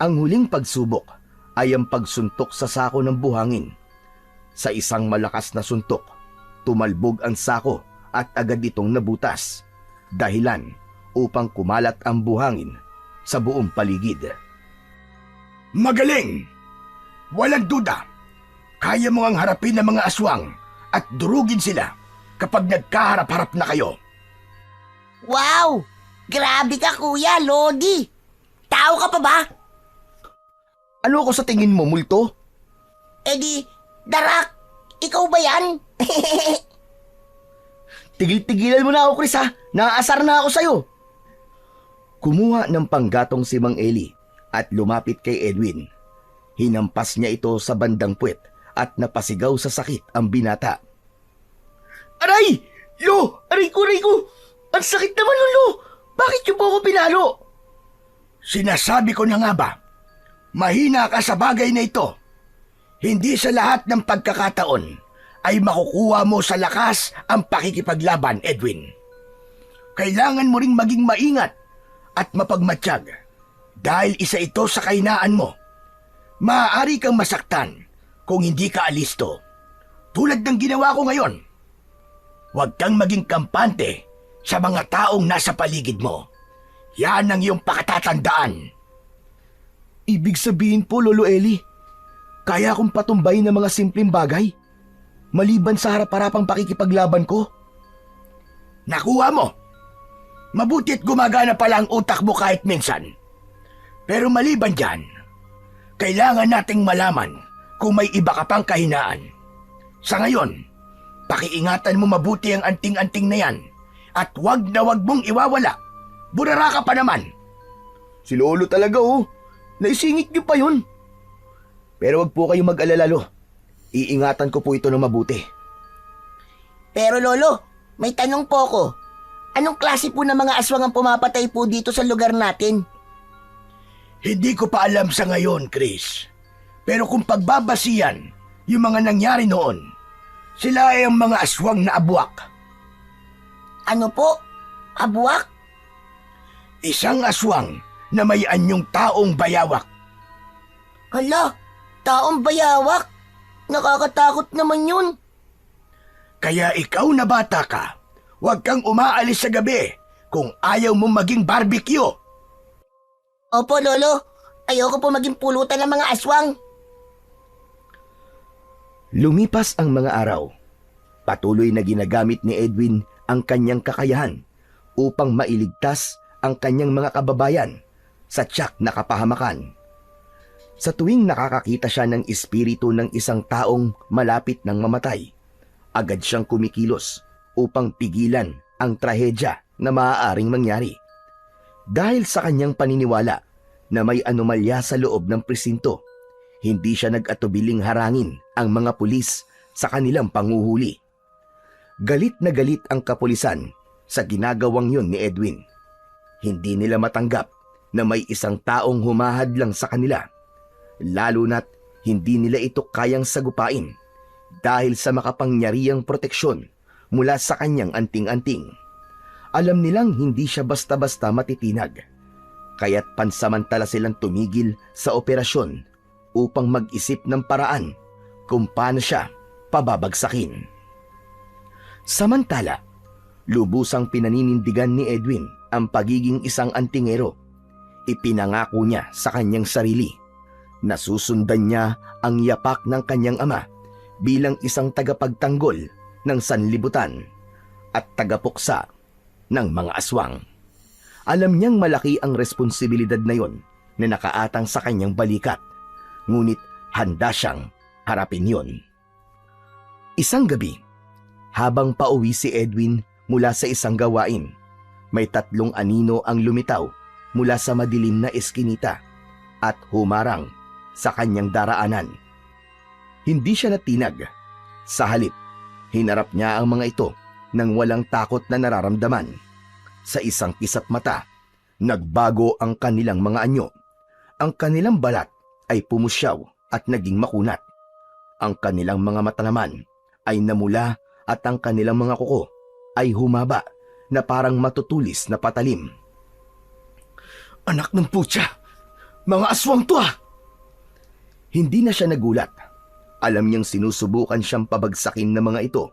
Ang huling pagsubok ay ang pagsuntok sa sako ng buhangin. Sa isang malakas na suntok, tumalbog ang sako at agad itong nabutas, dahilan upang kumalat ang buhangin sa buong paligid. Magaling! Walang duda. Kaya mo ang harapin ng mga aswang at durugin sila kapag nagkaharap-harap na kayo. Wow! Grabe ka, Kuya Lodi! Tao ka pa ba? Ano ako sa tingin mo, multo? Eh di, Darak! Ikaw ba yan? Tigil-tigilan mo na ako, Chris ha! Naaasar na ako sa'yo! Kumuha ng panggatong si Mang Eli at lumapit kay Edwin. Hinampas niya ito sa bandang puwet at napasigaw sa sakit ang binata. Aray! Lo! Aray ko! Ang sakit naman, Lo! Bakit niyo po ako pinalo? Sinasabi ko na nga ba, mahina ka sa bagay na ito. Hindi sa lahat ng pagkakataon ay makukuha mo sa lakas ang pakikipaglaban, Edwin. Kailangan mo ring maging maingat at mapagmatsyag dahil isa ito sa kahinaan mo. Maaari kang masaktan kung hindi ka alisto. Tulad ng ginawa ko ngayon. Huwag kang maging kampante sa mga taong nasa paligid mo. Yan ang iyong pakatatandaan. Ibig sabihin po, Lolo Eli, kaya akong patumbayin ng mga simpleng bagay, maliban sa harap-harapang pakikipaglaban ko? Nakuha mo. Mabuti't gumagana pala ang utak mo kahit minsan. Pero maliban dyan, kailangan nating malaman kung may iba ka pang kahinaan. Sa ngayon, pakiingatan mo mabuti ang anting-anting na yan at wag na wag mong iwawala. Burara ka pa naman. Si Lolo talaga oh, naisingit niyo pa yun. Pero wag po kayong mag-alala, Lo. Iingatan ko po ito ng mabuti. Pero Lolo, may tanong po ko. Anong klase po ng mga aswang ang pumapatay po dito sa lugar natin? Hindi ko pa alam sa ngayon, Chris. Pero kung pagbabasihan yung mga nangyari noon, sila ay ang mga aswang na abuak. Ano po? Abuak? Isang aswang na may anyong taong bayawak. Hala, taong bayawak. Nakakatakot naman yun. Kaya ikaw na bata ka, huwag kang umaalis sa gabi kung ayaw mong maging barbecue. Opo, Lolo. Ayoko po maging pulutan ng mga aswang. Lumipas ang mga araw. Patuloy na ginagamit ni Edwin ang kanyang kakayahan upang mailigtas ang kanyang mga kababayan sa tiyak na kapahamakan. Sa tuwing nakakakita siya ng espiritu ng isang taong malapit ng mamatay, agad siyang kumikilos upang pigilan ang trahedya na maaaring mangyari. Dahil sa kanyang paniniwala na may anomalya sa loob ng presinto, hindi siya nag-atubiling harangin ang mga pulis sa kanilang panghuhuli. Galit na galit ang kapulisan sa ginagawang yun ni Edwin. Hindi nila matanggap na may isang taong humahadlang sa kanila, lalo na't hindi nila ito kayang sagupain dahil sa makapangyarihang proteksyon mula sa kanyang anting-anting. Alam nilang hindi siya basta-basta matitinag, kaya't pansamantala silang tumigil sa operasyon upang mag-isip ng paraan kung paano siya pababagsakin. Samantala, lubusang pinaninindigan ni Edwin ang pagiging isang antingero. Ipinangako niya sa kanyang sarili na susundan niya ang yapak ng kanyang ama bilang isang tagapagtanggol ng sanlibutan at tagapuksa ng mga aswang. Alam niyang malaki ang responsibilidad na yon na nakaatang sa kanyang balikat, ngunit handa siyang harapin yon. Isang gabi, habang pauwi si Edwin mula sa isang gawain, may 3 anino ang lumitaw mula sa madilim na eskinita at humarang sa kanyang daraanan. Hindi siya natinag. Sa halip, hinarap niya ang mga ito nang walang takot na nararamdaman. Sa isang kisap mata, nagbago ang kanilang mga anyo. Ang kanilang balat ay pumusyaw at naging makunat. Ang kanilang mga mata naman ay namula at ang kanilang mga kuko ay humaba na parang matutulis na patalim. Anak ng putya! Mga aswang to ah! Hindi na siya nagulat. Alam niyang sinusubukan siyang pabagsakin ng mga ito.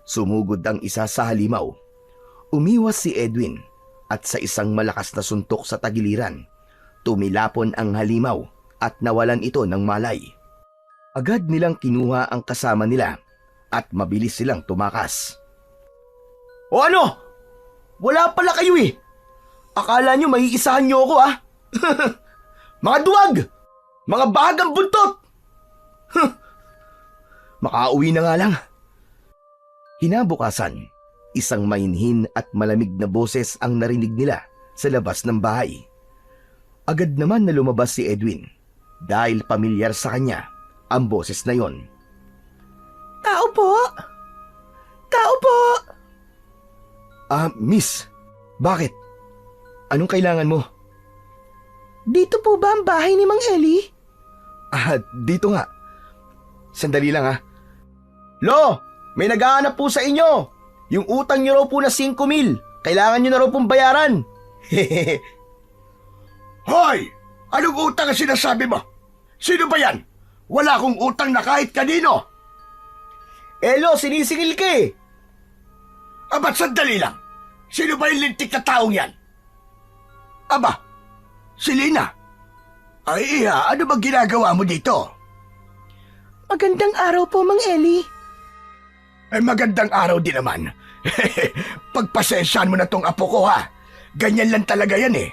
Sumugod ang isa sa halimaw. Umiwas si Edwin at sa isang malakas na suntok sa tagiliran, tumilapon ang halimaw at nawalan ito ng malay. Agad nilang kinuha ang kasama nila at mabilis silang tumakas. O ano? Wala pala kayo eh! Akala nyo maiisahan nyo ako ah! Mga duwag! Mga bahagang buntot! Makauwi na nga lang. Kinabukasan, isang mainhin at malamig na boses ang narinig nila sa labas ng bahay. Agad naman na lumabas si Edwin dahil pamilyar sa kanya ang boses na yon. Tao po! Tao po! Miss, bakit? Anong kailangan mo? Dito po ba ang bahay ni Mang Eli? Dito nga. Sandali lang ha. Lo, may naghahanap po sa inyo. Yung utang niyo raw po na 5,000. Kailangan niyo na raw pong bayaran. Hoy! Anong utang ang sinasabi mo? Sino ba yan? Wala akong utang na kahit kanino. Lo, sinisingil ka eh. Aba't sandali lang. Sino ba yung lintik na taong yan? Aba, si Lina. Ay iya, ano bang ginagawa mo dito? Magandang araw po, Mang Eli. Ay magandang araw din naman. Pagpasensyahan mo na tong apo ko ha. Ganyan lang talaga yan eh.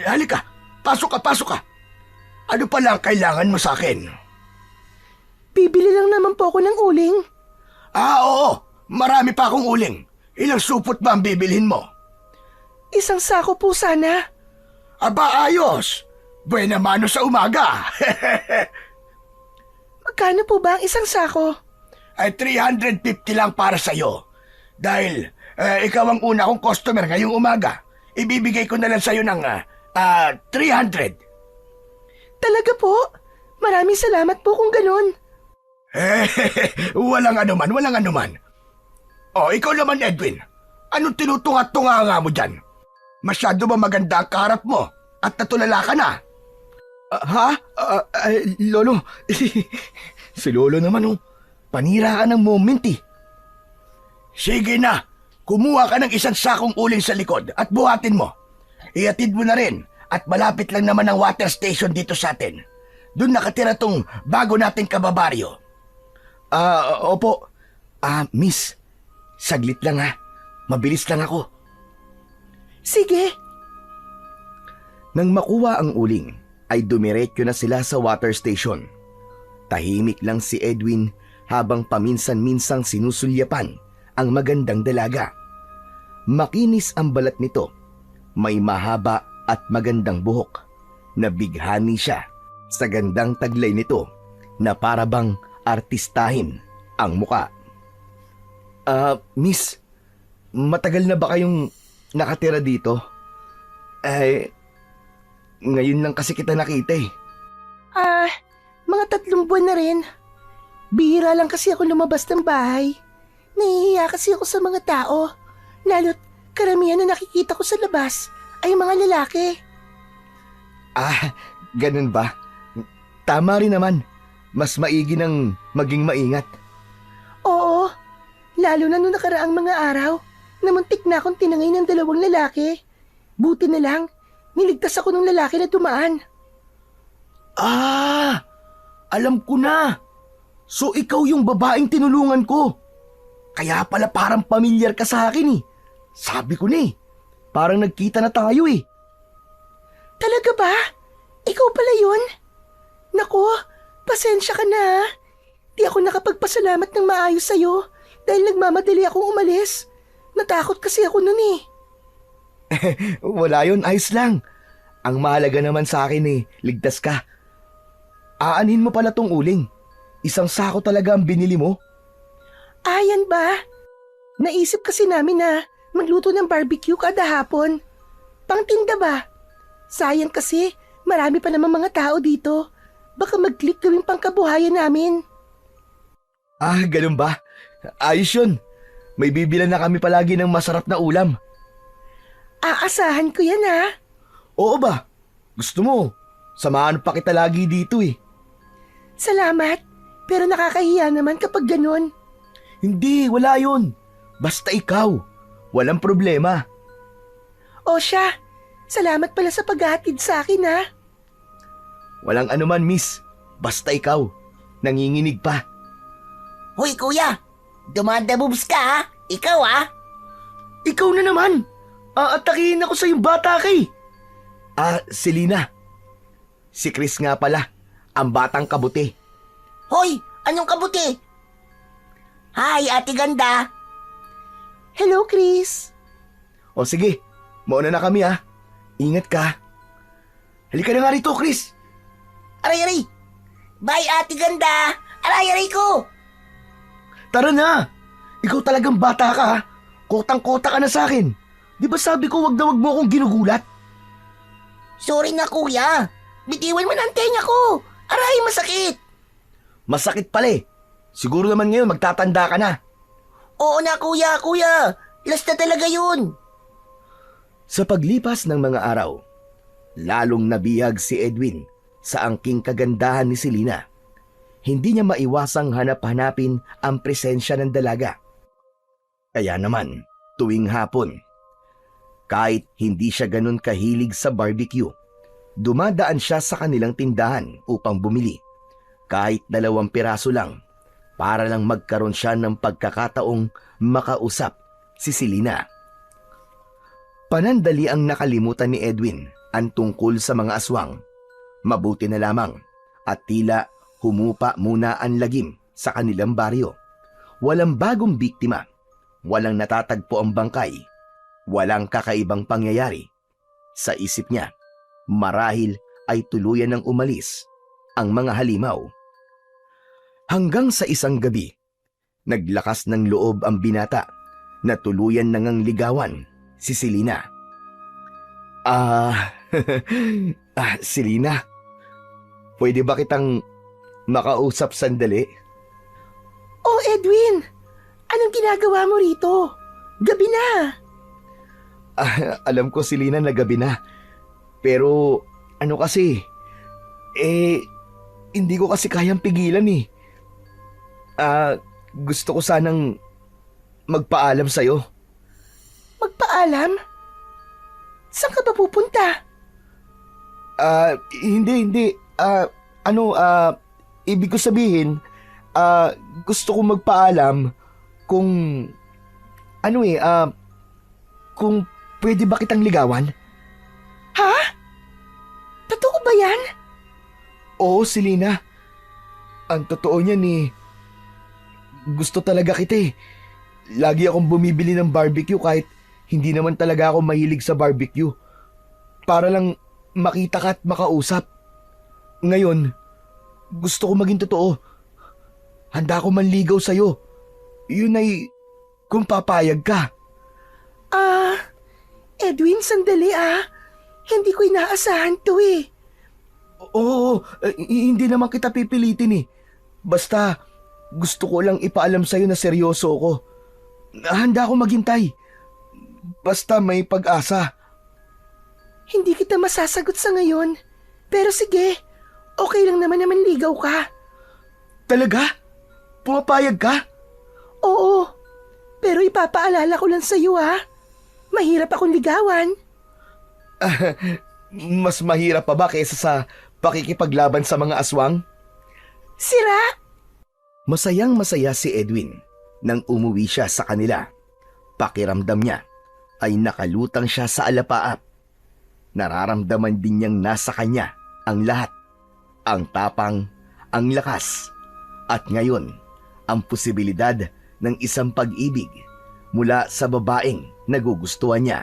Halika, pasok ka. Ano pala ang kailangan mo sa akin? Bibili lang naman po ako ng uling. Oo, marami pa akong uling. Ilang supot ba ang bibilhin mo? Isang sako po sana. Aba, ayos. Buena mano sa umaga. Magkano po ba ang isang sako? Ay 350 lang para sa'yo. Dahil ikaw ang una kong customer ngayong umaga. Ibibigay ko na lang sa'yo ng 300. Talaga po? Maraming salamat po kung ganun. Walang anuman. Oh, ikaw naman Edwin. Anong tinutunga-tunga mo dyan? Masyado ba maganda ang kaharap mo at natulala ka na? Lolo, si Lolo naman oh. Panira ka ng moment eh. Sige na, kumuha ka ng isang sakong uling sa likod at buhatin mo. Iatid mo na rin at malapit lang naman ang water station dito sa atin. Doon nakatira tong bago nating kababaryo. Opo. Miss, saglit lang ha. Mabilis lang ako. Sige. Nang makuha ang uling, ay dumiretso na sila sa water station. Tahimik lang si Edwin habang paminsan-minsang sinusulyapan ang magandang dalaga. Makinis ang balat nito. May mahaba at magandang buhok. Nabighani siya sa gandang taglay nito na parabang artistahin ang muka. Miss, matagal na ba kayong nakatira dito? Ngayon lang kasi kita nakita eh. Mga 3 buwan na rin. Bihira lang kasi ako lumabas ng bahay. Nahihiya kasi ako sa mga tao. Lalo't karamihan na nakikita ko sa labas ay mga lalaki. Ganun ba? Tama rin naman. Mas maigi ng maging maingat. Oo, lalo na noong nakaraang mga araw na muntik na akong tinangay ng 2 lalaki. Buti na lang, niligtas ako ng lalaki na dumaan. Alam ko na. So ikaw yung babaeng tinulungan ko. Kaya pala parang pamilyar ka sa akin eh. Sabi ko na eh. Parang nagkita na tayo eh. Talaga ba? Ikaw pala yun? Naku, pasensya ka na. Di ako nakapagpasalamat ng maayos sa'yo dahil nagmamadali akong umalis. Natakot kasi ako nun eh. Wala yun, ayos lang. Ang mahalaga naman sa akin eh, ligtas ka. Aanhin mo pala tong uling. Isang sako talaga ang binili mo. Yan ba? Naisip kasi namin na magluto ng barbecue kada hapon. Pangtinda ba? Sayang kasi, marami pa naman mga tao dito. Baka mag-click gawing pangkabuhayan namin. Ganun ba? Ayos yun. May bibilan na kami palagi ng masarap na ulam. Aasahan ko yan ha. Oo ba? Gusto mo? Samahan pa kita lagi dito eh. Salamat, pero nakakahiya naman kapag ganun. Hindi, wala yun. Basta ikaw. Walang problema. O siya, salamat pala sa paghatid sa akin ha. Walang anuman, miss. Basta ikaw. Nanginginig pa. Hoy kuya, dumadabubs ka ha? Ikaw ha? Ikaw na naman. Aatakihin ako sa yung bata kay. Selena. Si Chris nga pala. Ang batang kabuti. Hoy, anong kabuti? Hi, ate ganda. Hello, Chris. O sige, mauna na kami ha. Ingat ka. Halika na nga rito, Chris. Aray. Bye, ate ganda. Aray ko. Tara na. Ikaw talagang bata ka ha. Kotang-kota ka na sa akin. Di ba sabi ko wag na wag mo akong ginugulat? Sorry na kuya. Bitiwan mo na ang tenga ko. Aray, masakit. Masakit pala eh. Siguro naman ngayon magtatanda ka na. Oo na kuya. Last na talaga yun. Sa paglipas ng mga araw, lalong nabihag si Edwin sa angking kagandahan ni Selena. Hindi niya maiwasang hanap-hanapin ang presensya ng dalaga. Kaya naman, tuwing hapon, kahit hindi siya ganun kahilig sa barbecue, dumadaan siya sa kanilang tindahan upang bumili. Kahit 2 piraso lang, para lang magkaroon siya ng pagkakataong makausap si Selena. Panandali ang nakalimutan ni Edwin ang tungkol sa mga aswang. Mabuti na lamang at tila humupa muna ang lagim sa kanilang baryo. Walang bagong biktima, walang natatagpo ang bangkay, walang kakaibang pangyayari. Sa isip niya, marahil ay tuluyan ng umalis ang mga halimaw. Hanggang sa isang gabi, naglakas ng loob ang binata na tuluyan nang ligawan si Selena. Selena, pwede ba kitang makausap sandali? Oh, Edwin! Anong ginagawa mo rito? Gabi na! Alam ko, Selena, na gabi na. Pero, ano kasi, hindi ko kasi kayang pigilan eh. Gusto ko sanang magpaalam sa'yo. Magpaalam? Saan ka ba pupunta? Hindi. Ibig ko sabihin, Gusto kong magpaalam kung kung pwede ba kitang ligawan? Ha? Totoo ba yan? Oo, Selena. Ang totoo niyan gusto talaga kita eh. Lagi akong bumibili ng barbecue kahit hindi naman talaga ako mahilig sa barbecue. Para lang makita ka at makausap. Ngayon, gusto ko maging totoo. Handa ako manligaw sa'yo. Yun ay kung papayag ka. Edwin, sandali Hindi ko inaasahan to eh. Oo, hindi naman kita pipilitin eh. Basta, gusto ko lang ipaalam sa'yo na seryoso ako. Handa ako maghintay. Basta may pag-asa. Hindi kita masasagot sa ngayon. Pero sige, okay lang naman ligaw ka. Talaga? Pumapayag ka? Oo, pero ipapaalala ko lang sa'yo Mahirap akong ligawan. Mas mahirap pa ba kaysa sa pakikipaglaban sa mga aswang? Sira! Masayang masaya si Edwin nang umuwi siya sa kanila. Pakiramdam niya ay nakalutang siya sa alapaap. Nararamdaman din niyang nasa kanya ang lahat. Ang tapang, ang lakas, at ngayon ang posibilidad ng isang pag-ibig mula sa babaeng nagugustuhan niya.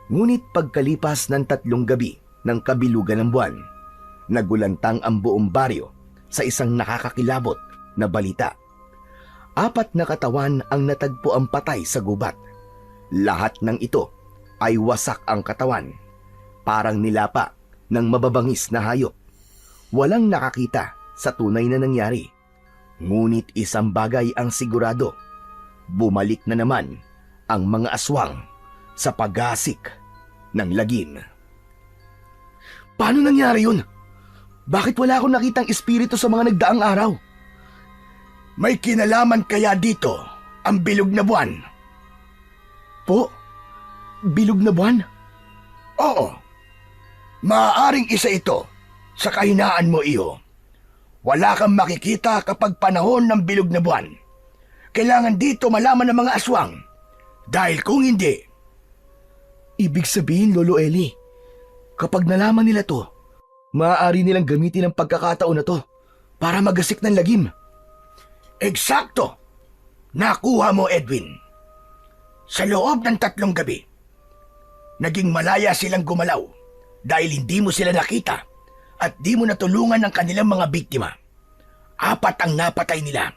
Ngunit pagkalipas ng 3 gabi ng kabilugan ng buwan, nagulantang ang buong baryo sa isang nakakakilabot na balita. 4 na katawan ang natagpo ang patay sa gubat. Lahat ng ito ay wasak ang katawan, parang nilapa ng mababangis na hayop. Walang nakakita sa tunay na nangyari. Ngunit isang bagay ang sigurado. Bumalik na naman ang mga aswang sa pag-asik ng lagim. Paano nangyari yun? Bakit wala akong nakitang espiritu sa mga nagdaang araw? May kinalaman kaya dito ang bilog na buwan? Po? Bilog na buwan? Oo. Maaaring isa ito sa kahinaan mo, iho. Wala kang makikita kapag panahon ng bilog na buwan. Kailangan dito malaman ng mga aswang. Dahil kung hindi... Ibig sabihin, Lolo Eli, kapag nalaman nila to, maaari nilang gamitin ang pagkakataon na to para magasik ng lagim. Eksakto! Nakuha mo, Edwin. Sa loob ng 3 gabi, naging malaya silang gumalaw dahil hindi mo sila nakita at di mo natulungan ang kanilang mga biktima. 4 ang napatay nila.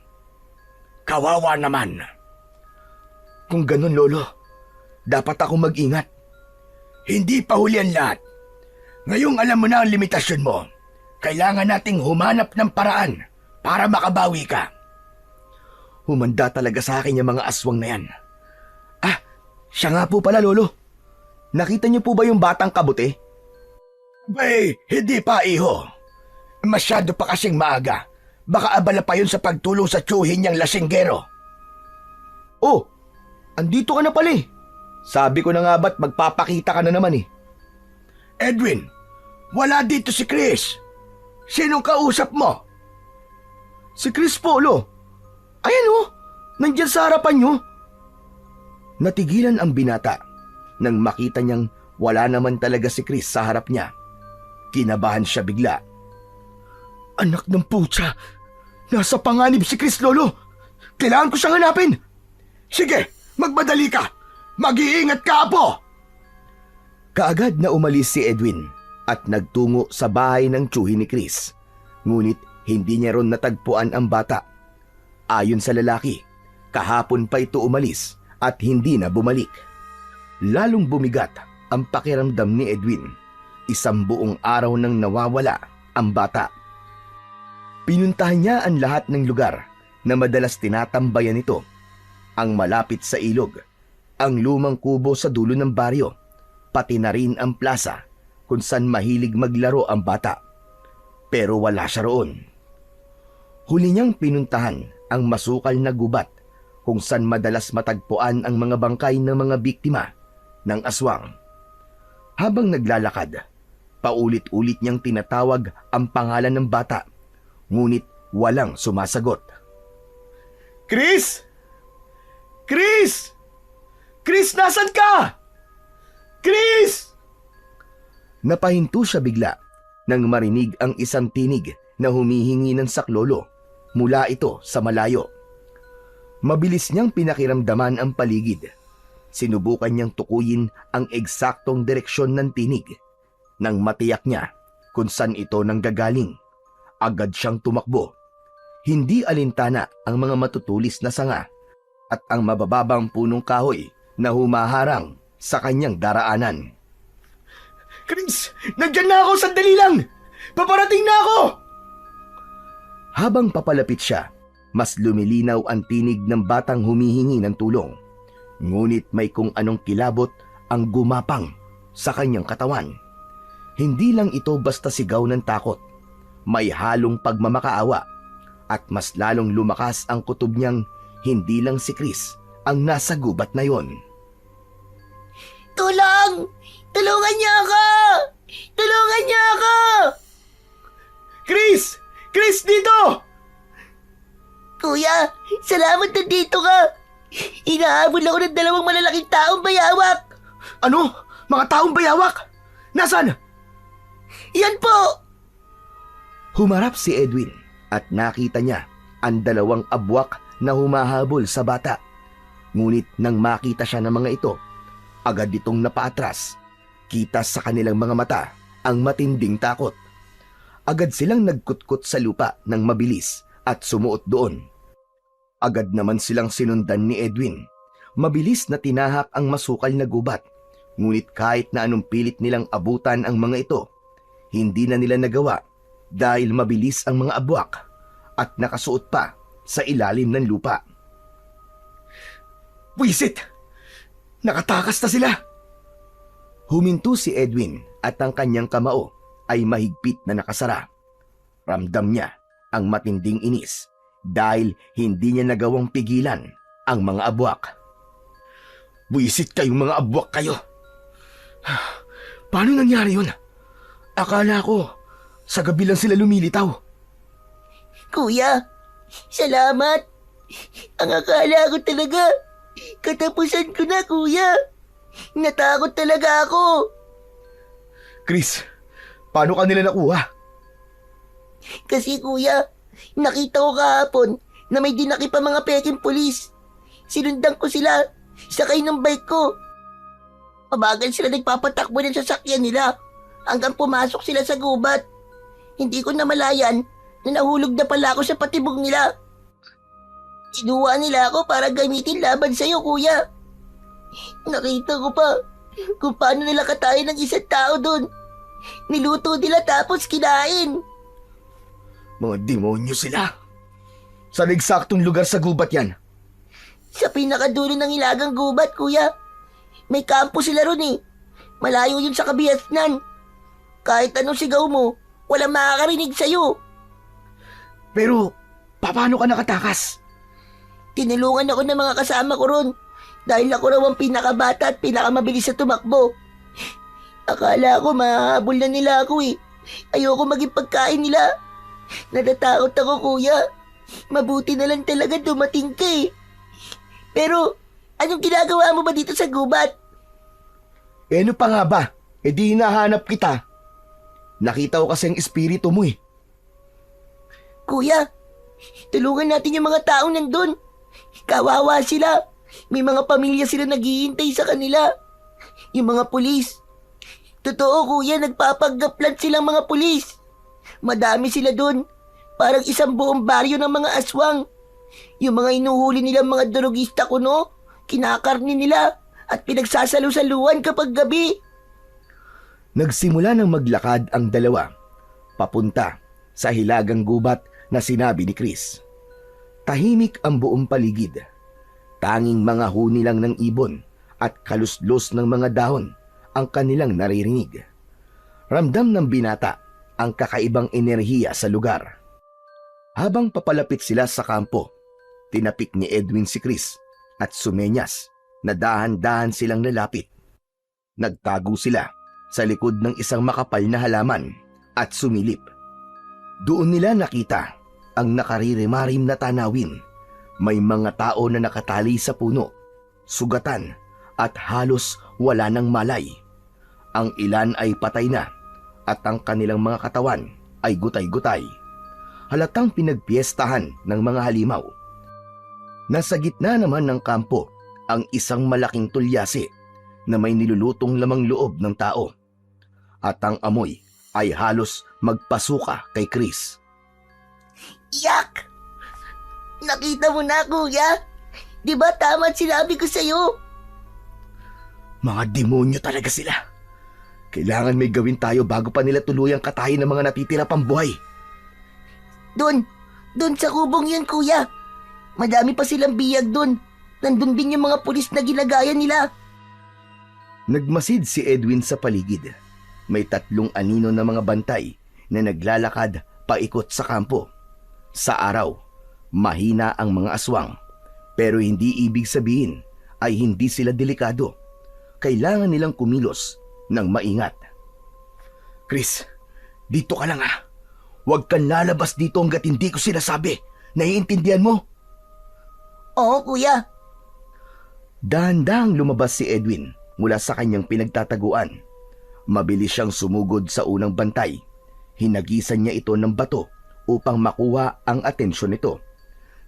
Kawawa naman. Kung ganun, Lolo, dapat akong mag-ingat. Hindi pa huli ang lahat. Ngayong alam mo na ang limitasyon mo, kailangan nating humanap ng paraan para makabawi ka. Humanda talaga sa akin yung mga aswang na yan. Siya nga po pala, Lolo. Nakita niyo po ba yung batang kabuti? Hindi pa, iho. Masyado pa kasing maaga. Baka abala pa yun sa pagtulong sa tiyuhin niyang lasinggero. Oh, andito ka na pala eh. Sabi ko na nga ba't magpapakita ka na naman eh. Edwin, wala dito si Chris. Sinong kausap mo? Si Chris Polo. Ayan oh, nandyan sa harapan niyo. Natigilan ang binata nang makita niyang wala naman talaga si Chris sa harap niya. Kinabahan siya bigla. Anak ng putya, nasa panganib si Chris, Lolo. Kailangan ko siyang hanapin. Sige, magmadali ka. Mag-iingat ka, Apo. Kaagad na umalis si Edwin at nagtungo sa bahay ng tiyuhin ni Chris. Ngunit hindi niya ron natagpuan ang bata. Ayon sa lalaki, kahapon pa ito umalis at hindi na bumalik. Lalong bumigat ang pakiramdam ni Edwin. 1 buong araw nang nawawala ang bata. Pinuntahan niya ang lahat ng lugar na madalas tinatambayan nito. Ang malapit sa ilog, ang lumang kubo sa dulo ng baryo, pati na rin ang plaza kung saan mahilig maglaro ang bata. Pero wala siya roon. Huli niyang pinuntahan ang masukal na gubat kung saan madalas matagpuan ang mga bangkay ng mga biktima ng aswang. Habang naglalakad, paulit-ulit niyang tinatawag ang pangalan ng bata, ngunit walang sumasagot. Chris! Chris! Chris, nasan ka? Chris! Napahinto siya bigla nang marinig ang isang tinig na humihingi ng saklolo mula ito sa malayo. Mabilis niyang pinakiramdaman ang paligid. Sinubukan niyang tukuyin ang eksaktong direksyon ng tinig. Nang matiyak niya kung saan ito nanggagaling, agad siyang tumakbo. Hindi alintana ang mga matutulis na sanga at ang mabababang punong kahoy na humaharang sa kanyang daraanan. Chris, nandyan na ako, sandali lang! Paparating na ako! Habang papalapit siya, mas lumilinaw ang tinig ng batang humihingi ng tulong. Ngunit may kung anong kilabot ang gumapang sa kanyang katawan. Hindi lang ito basta sigaw ng takot. May halong pagmamakaawa at mas lalong lumakas ang kutob niyang hindi lang si Chris ang nasa gubat na yon. Tulong! Tulungan niyo ako! Tulungan niyo ako! Chris! Chris, dito! Kuya, salamat na dito ka. Inahabol ako ng 2 malalaking taong bayawak. Ano? Mga taong bayawak? Nasaan? Yan po! Humarap si Edwin at nakita niya ang 2 abwak na humahabol sa bata. Ngunit nang makita siya ng mga ito, agad itong napaatras. Kita sa kanilang mga mata ang matinding takot. Agad silang nagkutkot sa lupa ng mabilis at sumuot doon. Agad naman silang sinundan ni Edwin. Mabilis na tinahak ang masukal na gubat. Ngunit kahit na anong pilit nilang abutan ang mga ito, hindi na nila nagawa dahil mabilis ang mga abwak at nakasuot pa sa ilalim ng lupa. Wisit! Nakatakas na sila! Huminto si Edwin at ang kanyang kamao ay mahigpit na nakasara. Ramdam niya ang matinding inis dahil hindi niya nagawang pigilan ang mga abwak. Wisit kayong mga abwak kayo! Paano nangyari yun? Akala ko, sa gabi lang sila lumilitaw. Kuya, salamat. Ang akala ko talaga, katapusan ko na, kuya. Natakot talaga ako. Chris, paano ka nila nakuha? Kasi kuya, nakita ko kahapon na may dinaki pa mga peking pulis. Sinundan ko sila, sakay ng bike ko. Mabagal sila nagpapatakbo ng sasakyan nila hanggang pumasok sila sa gubat. Hindi ko namalayan na nahulog na pala ako sa patibog nila. Inuwa nila ako para gamitin laban sa'yo, kuya. Nakita ko pa kung paano nila katayin ng isang tao doon. Niluto nila tapos kinain. Mga demonyo sila. Saan eksaktong lugar sa gubat yan? Sa pinakadulo ng ilagang gubat, kuya. May kampo sila ron eh. Malayo yun sa kabihasnan. Kahit anong sigaw mo, walang makakarinig sa'yo. Pero, paano ka nakatakas? Tinulungan ako ng mga kasama ko ron dahil ako raw ang pinakabata at pinakamabilis sa tumakbo. Akala ko mahahabol na nila ako eh. Ayoko maging pagkain nila. Natatakot ako, kuya. Mabuti na lang talaga dumating ka eh. Pero, anong ginagawa mo ba dito sa gubat? Ano pa nga ba? E di hinahanap kita. Nakita ko kasi ang espiritu mo eh. Kuya, tulungan natin yung mga taong nandun. Kawawa sila. May mga pamilya sila naghihintay sa kanila. Yung mga pulis. Totoo, kuya, nagpapaggaplan silang mga pulis. Madami sila dun. Parang isang buong baryo ng mga aswang. Yung mga inuhuli nilang mga drogista kuno, kinakarni nila at pinagsasalu-saluan kapag gabi. Nagsimula ng maglakad ang 2 papunta sa hilagang gubat na sinabi ni Chris. Tahimik ang buong paligid. Tanging mga huni lang ng ibon at kaluslos ng mga dahon ang kanilang naririnig. Ramdam ng binata ang kakaibang enerhiya sa lugar. Habang papalapit sila sa kampo, tinapik ni Edwin si Chris at sumenyas na dahan-dahan silang lalapit. Nagtago sila sa likod ng isang makapal na halaman at sumilip. Doon nila nakita ang nakaririmarim na tanawin. May mga tao na nakatali sa puno, sugatan at halos wala ng malay. Ang ilan ay patay na at ang kanilang mga katawan ay gutay-gutay. Halatang pinagpiestahan ng mga halimaw. Nasa gitna naman ng kampo ang isang malaking tulyasi na may nilulutong lamang loob ng tao. At ang amoy ay halos magpasuka kay Chris. Yak! Nakita mo na, kuya? Di ba tama at sinabi ko sa'yo? Mga demonyo talaga sila. Kailangan may gawin tayo bago pa nila tuluyang katayin ng mga natitira pang buhay. Doon sa kubong yun, kuya. Madami pa silang biyag doon. Nandun din yung mga pulis na ginagaya nila. Nagmasid si Edwin sa paligid. May 3 anino na mga bantay na naglalakad paikot sa kampo. Sa araw, mahina ang mga aswang, pero hindi ibig sabihin ay hindi sila delikado. Kailangan nilang kumilos ng maingat. Chris, dito ka lang ha. Huwag kang lalabas dito hanggat hindi ko sinasabi. Naiintindihan mo? Oo, kuya. Dahan-dahang lumabas si Edwin mula sa kanyang pinagtataguan. Mabilis siyang sumugod sa unang bantay. Hinagisan niya ito ng bato upang makuha ang atensyon nito.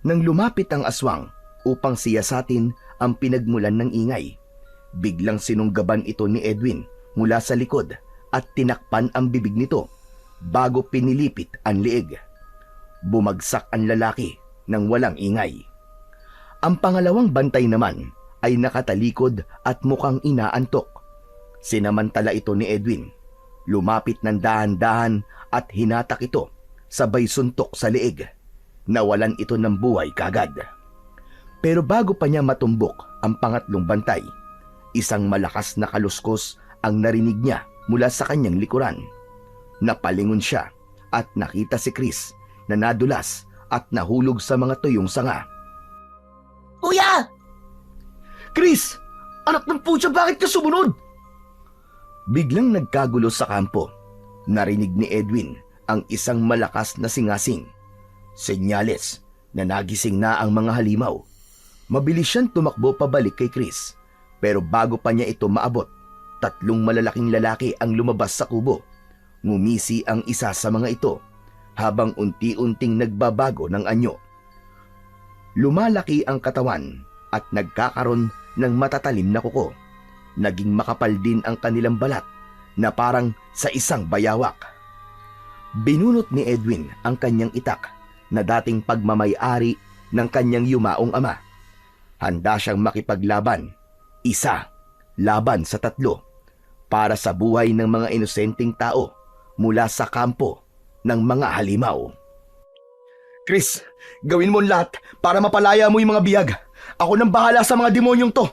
Nang lumapit ang aswang upang siyasatin ang pinagmulan ng ingay, biglang sinunggaban ito ni Edwin mula sa likod at tinakpan ang bibig nito bago pinilipit ang liig. Bumagsak ang lalaki nang walang ingay. Ang pangalawang bantay naman ay nakatalikod at mukhang inaantok. Sinamantala ito ni Edwin. Lumapit ng dahan-dahan at hinatak ito, sabay suntok sa liig. Nawalan ito ng buhay kagad. Pero bago pa niya matumbok ang pangatlong bantay, isang malakas na kaluskos ang narinig niya mula sa kanyang likuran. Napalingon siya at nakita si Chris na nadulas at nahulog sa mga tuyong sanga. Kuya! Chris! Anak ng putya, bakit ka sumunod? Biglang nagkagulo sa kampo. Narinig ni Edwin ang isang malakas na singasing. Senyales na nagising na ang mga halimaw. Mabilis siyang tumakbo pabalik kay Chris. Pero bago pa niya ito maabot, 3 malalaking lalaki ang lumabas sa kubo. Ngumisi ang isa sa mga ito habang unti-unting nagbabago ng anyo. Lumalaki ang katawan at nagkakaroon ng matatalim na kuko. Naging makapal din ang kanilang balat na parang sa isang bayawak. Binunot ni Edwin ang kanyang itak na dating pagmamay-ari ng kanyang yumaong ama. Handa siyang makipaglaban, 1 laban sa 3, para sa buhay ng mga inosenteng tao mula sa kampo ng mga halimaw. Chris, gawin mo lahat para mapalaya mo yung mga biyag. Ako nang bahala sa mga demonyong to.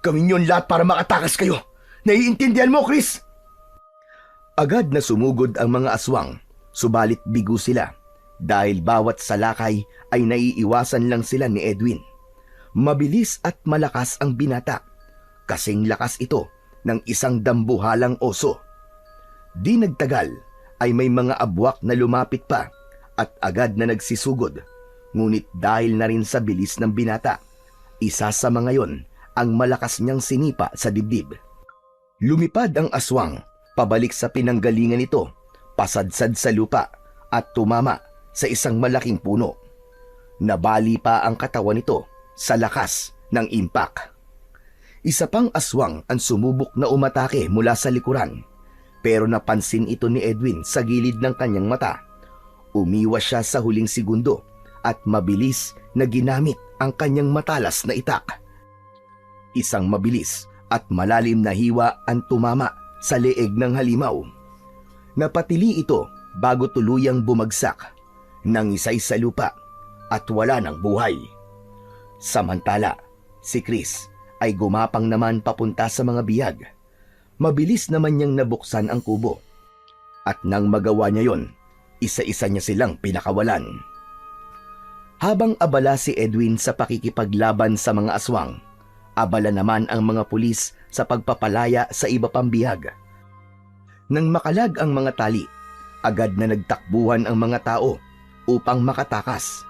Gawin yun lahat para makatakas kayo. Naiintindihan mo, Chris? Agad na sumugod ang mga aswang, subalit bigo sila dahil bawat salakay ay naiiwasan lang sila ni Edwin. Mabilis at malakas ang binata, kasing lakas ito ng isang dambuhalang oso. Di nagtagal ay may mga abwak na lumapit pa at agad na nagsisugod, ngunit dahil na rin sa bilis ng binata, isa sa mga yon ang malakas niyang sinipa sa dibdib. Lumipad ang aswang pabalik sa pinanggalingan nito, pasadsad sa lupa at tumama sa isang malaking puno. Nabali pa ang katawan nito sa lakas ng impak. Isa pang aswang ang sumubok na umatake mula sa likuran, pero napansin ito ni Edwin sa gilid ng kanyang mata. Umiwas siya sa huling segundo at mabilis na ginamit ang kanyang matalas na itak. Isang mabilis at malalim na hiwa ang tumama sa leeg ng halimaw. Napatili ito bago tuluyang bumagsak, nangisay sa lupa at wala ng buhay. Samantala, si Chris ay gumapang naman papunta sa mga biyag. Mabilis naman niyang nabuksan ang kubo. At nang magawa niya yon, isa-isa niya silang pinakawalan. Habang abala si Edwin sa pakikipaglaban sa mga aswang, abala naman ang mga pulis sa pagpapalaya sa iba pang bihag. Nang makalag ang mga tali, agad na nagtakbuhan ang mga tao upang makatakas.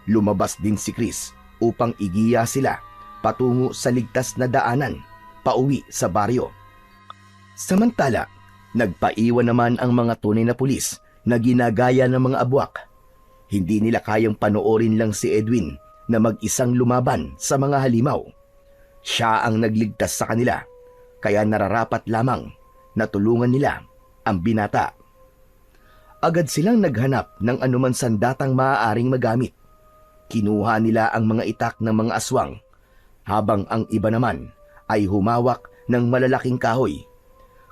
Lumabas din si Chris upang igiya sila patungo sa ligtas na daanan pauwi sa baryo. Samantala, nagpaiwan naman ang mga tunay na pulis na ginagaya ng mga abwak. Hindi nila kayang panoorin lang si Edwin na mag-isang lumaban sa mga halimaw. Siya ang nagligtas sa kanila, kaya nararapat lamang na tulungan nila ang binata. Agad silang naghanap ng anuman sandatang maaaring magamit. Kinuha nila ang mga itak ng mga aswang, habang ang iba naman ay humawak ng malalaking kahoy.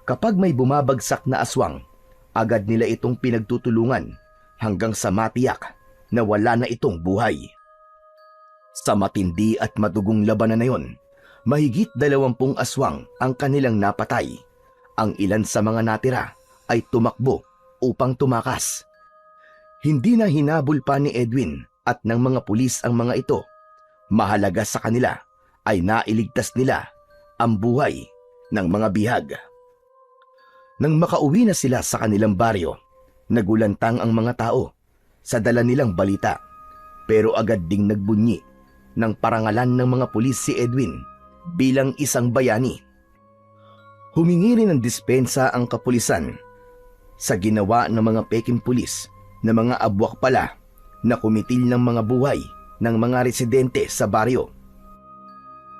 Kapag may bumabagsak na aswang, agad nila itong pinagtutulungan hanggang sa matiyak na wala na itong buhay. Sa matindi at madugong labanan na yon, mahigit 20 aswang ang kanilang napatay. Ang ilan sa mga natira ay tumakbo upang tumakas. Hindi na hinabol pa ni Edwin at ng mga pulis ang mga ito. Mahalaga sa kanila ay nailigtas nila ang buhay ng mga bihag. Nang makauwi na sila sa kanilang baryo, nagulantang ang mga tao sa dala nilang balita, pero agad ding nagbunyi ng parangalan ng mga pulis si Edwin bilang isang bayani. Humingi rin ng dispensa ang kapulisan sa ginawa ng mga peking pulis na mga abwak pala na kumitil ng mga buhay ng mga residente sa baryo.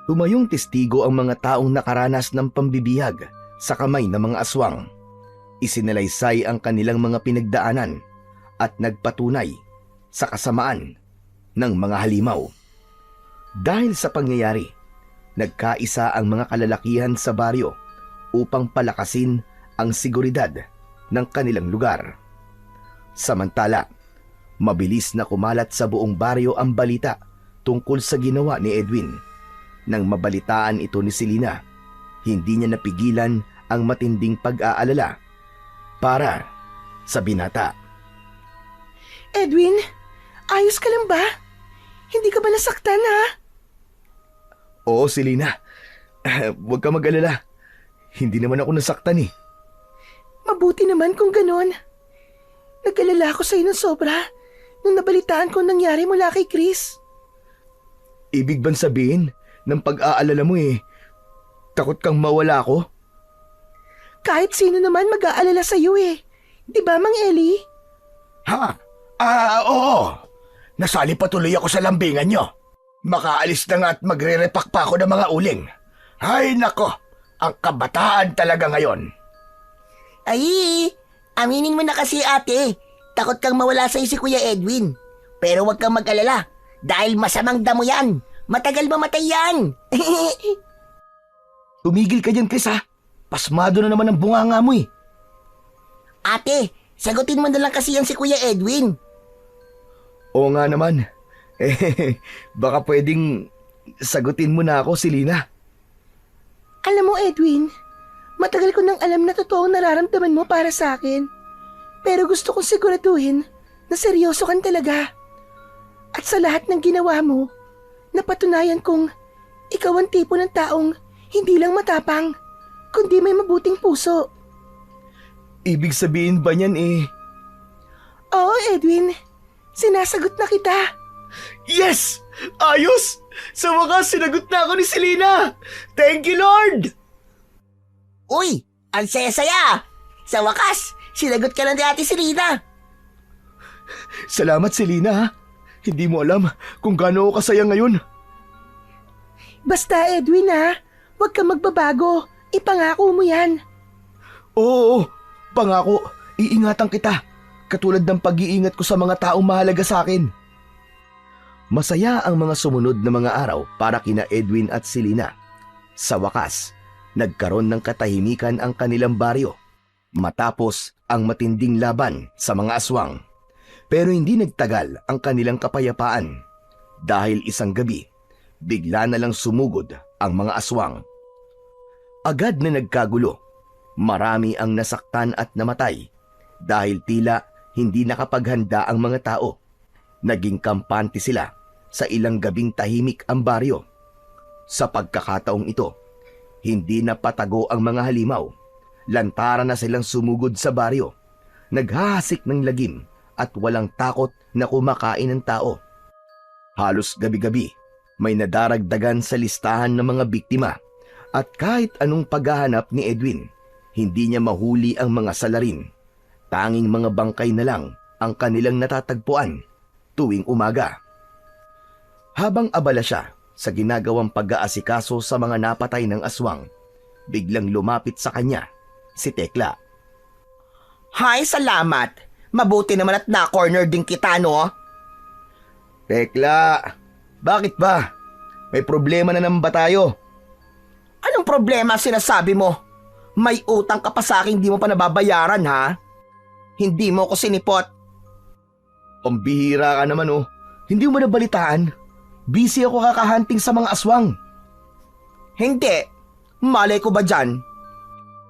Tumayong testigo ang mga taong nakaranas ng pambibihag sa kamay ng mga aswang. Isinalaysay ang kanilang mga pinagdaanan at nagpatunay sa kasamaan ng mga halimaw. Dahil sa pangyayari, nagkaisa ang mga kalalakihan sa baryo upang palakasin ang seguridad ng kanilang lugar. Samantala, mabilis na kumalat sa buong baryo ang balita tungkol sa ginawa ni Edwin. Nang mabalitaan ito ni Selena, hindi niya napigilan ang matinding pag-aalala para sa binata. Edwin, ayos ka lang ba? Hindi ka ba nasaktan, ha? Oo, Selena. Huwag ka mag-alala. Hindi naman ako nasaktan eh. Mabuti naman kung ganon. Nag-alala ako sa'yo ng sobra nung nabalitaan ko ang nangyari mula kay Chris. Ibig bang sabihin ng pag-aalala mo takot kang mawala ako? Kahit sino naman mag-aalala sa'yo eh. Di ba, Mang Eli? Ha? Oo. Nasali pa tuloy ako sa lambingan nyo. Makaalis na nga at magre-repack pa ako ng mga uling. Ay nako, ang kabataan talaga ngayon. Ay, aminin mo na kasi ate. Takot kang mawala sa'yo si Kuya Edwin. Pero huwag kang mag-alala dahil masamang damo yan. Matagal mamatay yan. Tumigil ka dyan, Chris ha. Pasmado na naman ang bunganga mo eh. Ate, sagutin mo na lang kasi yan si Kuya Edwin. Oo nga naman. Baka pwedeng sagutin mo na ako, Selena. Alam mo, Edwin, matagal ko nang alam na totoong nararamdaman mo para sa akin. Pero gusto kong siguraduhin na seryoso kan talaga. At sa lahat ng ginawa mo, napatunayan kong ikaw ang tipo ng taong hindi lang matapang, kundi may mabuting puso. Ibig sabihin ba niyan Oo, Edwin. Sinasagot na kita. Yes! Ayos! Sa wakas, sinagot na ako ni Selena! Thank you, Lord! Uy, ang saya-saya. Sa wakas, sinagot ka na ni Ate Selena. Salamat, Selena ha. Hindi mo alam kung gaano ako kasaya ngayon. Basta, Edwin, ha? Huwag kang magbabago. Ipangako mo yan. Oo, pangako, iingatan kita. Katulad ng pag-iingat ko sa mga taong mahalaga sa akin. Masaya ang mga sumunod na mga araw para kina Edwin at Selena. Sa wakas, nagkaroon ng katahimikan ang kanilang baryo matapos ang matinding laban sa mga aswang. Pero hindi nagtagal ang kanilang kapayapaan dahil isang gabi, bigla na lang sumugod ang mga aswang. Agad na nagkagulo, marami ang nasaktan at namatay dahil tila hindi nakapaghanda ang mga tao. Naging kampante sila sa ilang gabing tahimik ang baryo. Sa pagkakataong ito, hindi na patago ang mga halimaw. Lantaran na silang sumugod sa baryo. Naghahasik ng lagim at walang takot na kumakain ng tao. Halos gabi-gabi, may nadaragdagan sa listahan ng mga biktima at kahit anong paghahanap ni Edwin, hindi niya mahuli ang mga salarin. Tanging mga bangkay na lang ang kanilang natatagpuan tuwing umaga. Habang abala siya sa ginagawang pag-aasikaso sa mga napatay ng aswang, biglang lumapit sa kanya si Tekla. Hay, salamat. Mabuti naman at na-corner din kita, no? Tekla, bakit ba? May problema na naman ba tayo? Anong problema sinasabi mo? May utang ka pa sa akin, di mo pa nababayaran, ha? Hindi mo ko sinipot. Pambihira ka naman oh. Hindi mo nabalitaan? Busy ako kakahunting sa mga aswang. Hindi. Malay ko ba dyan?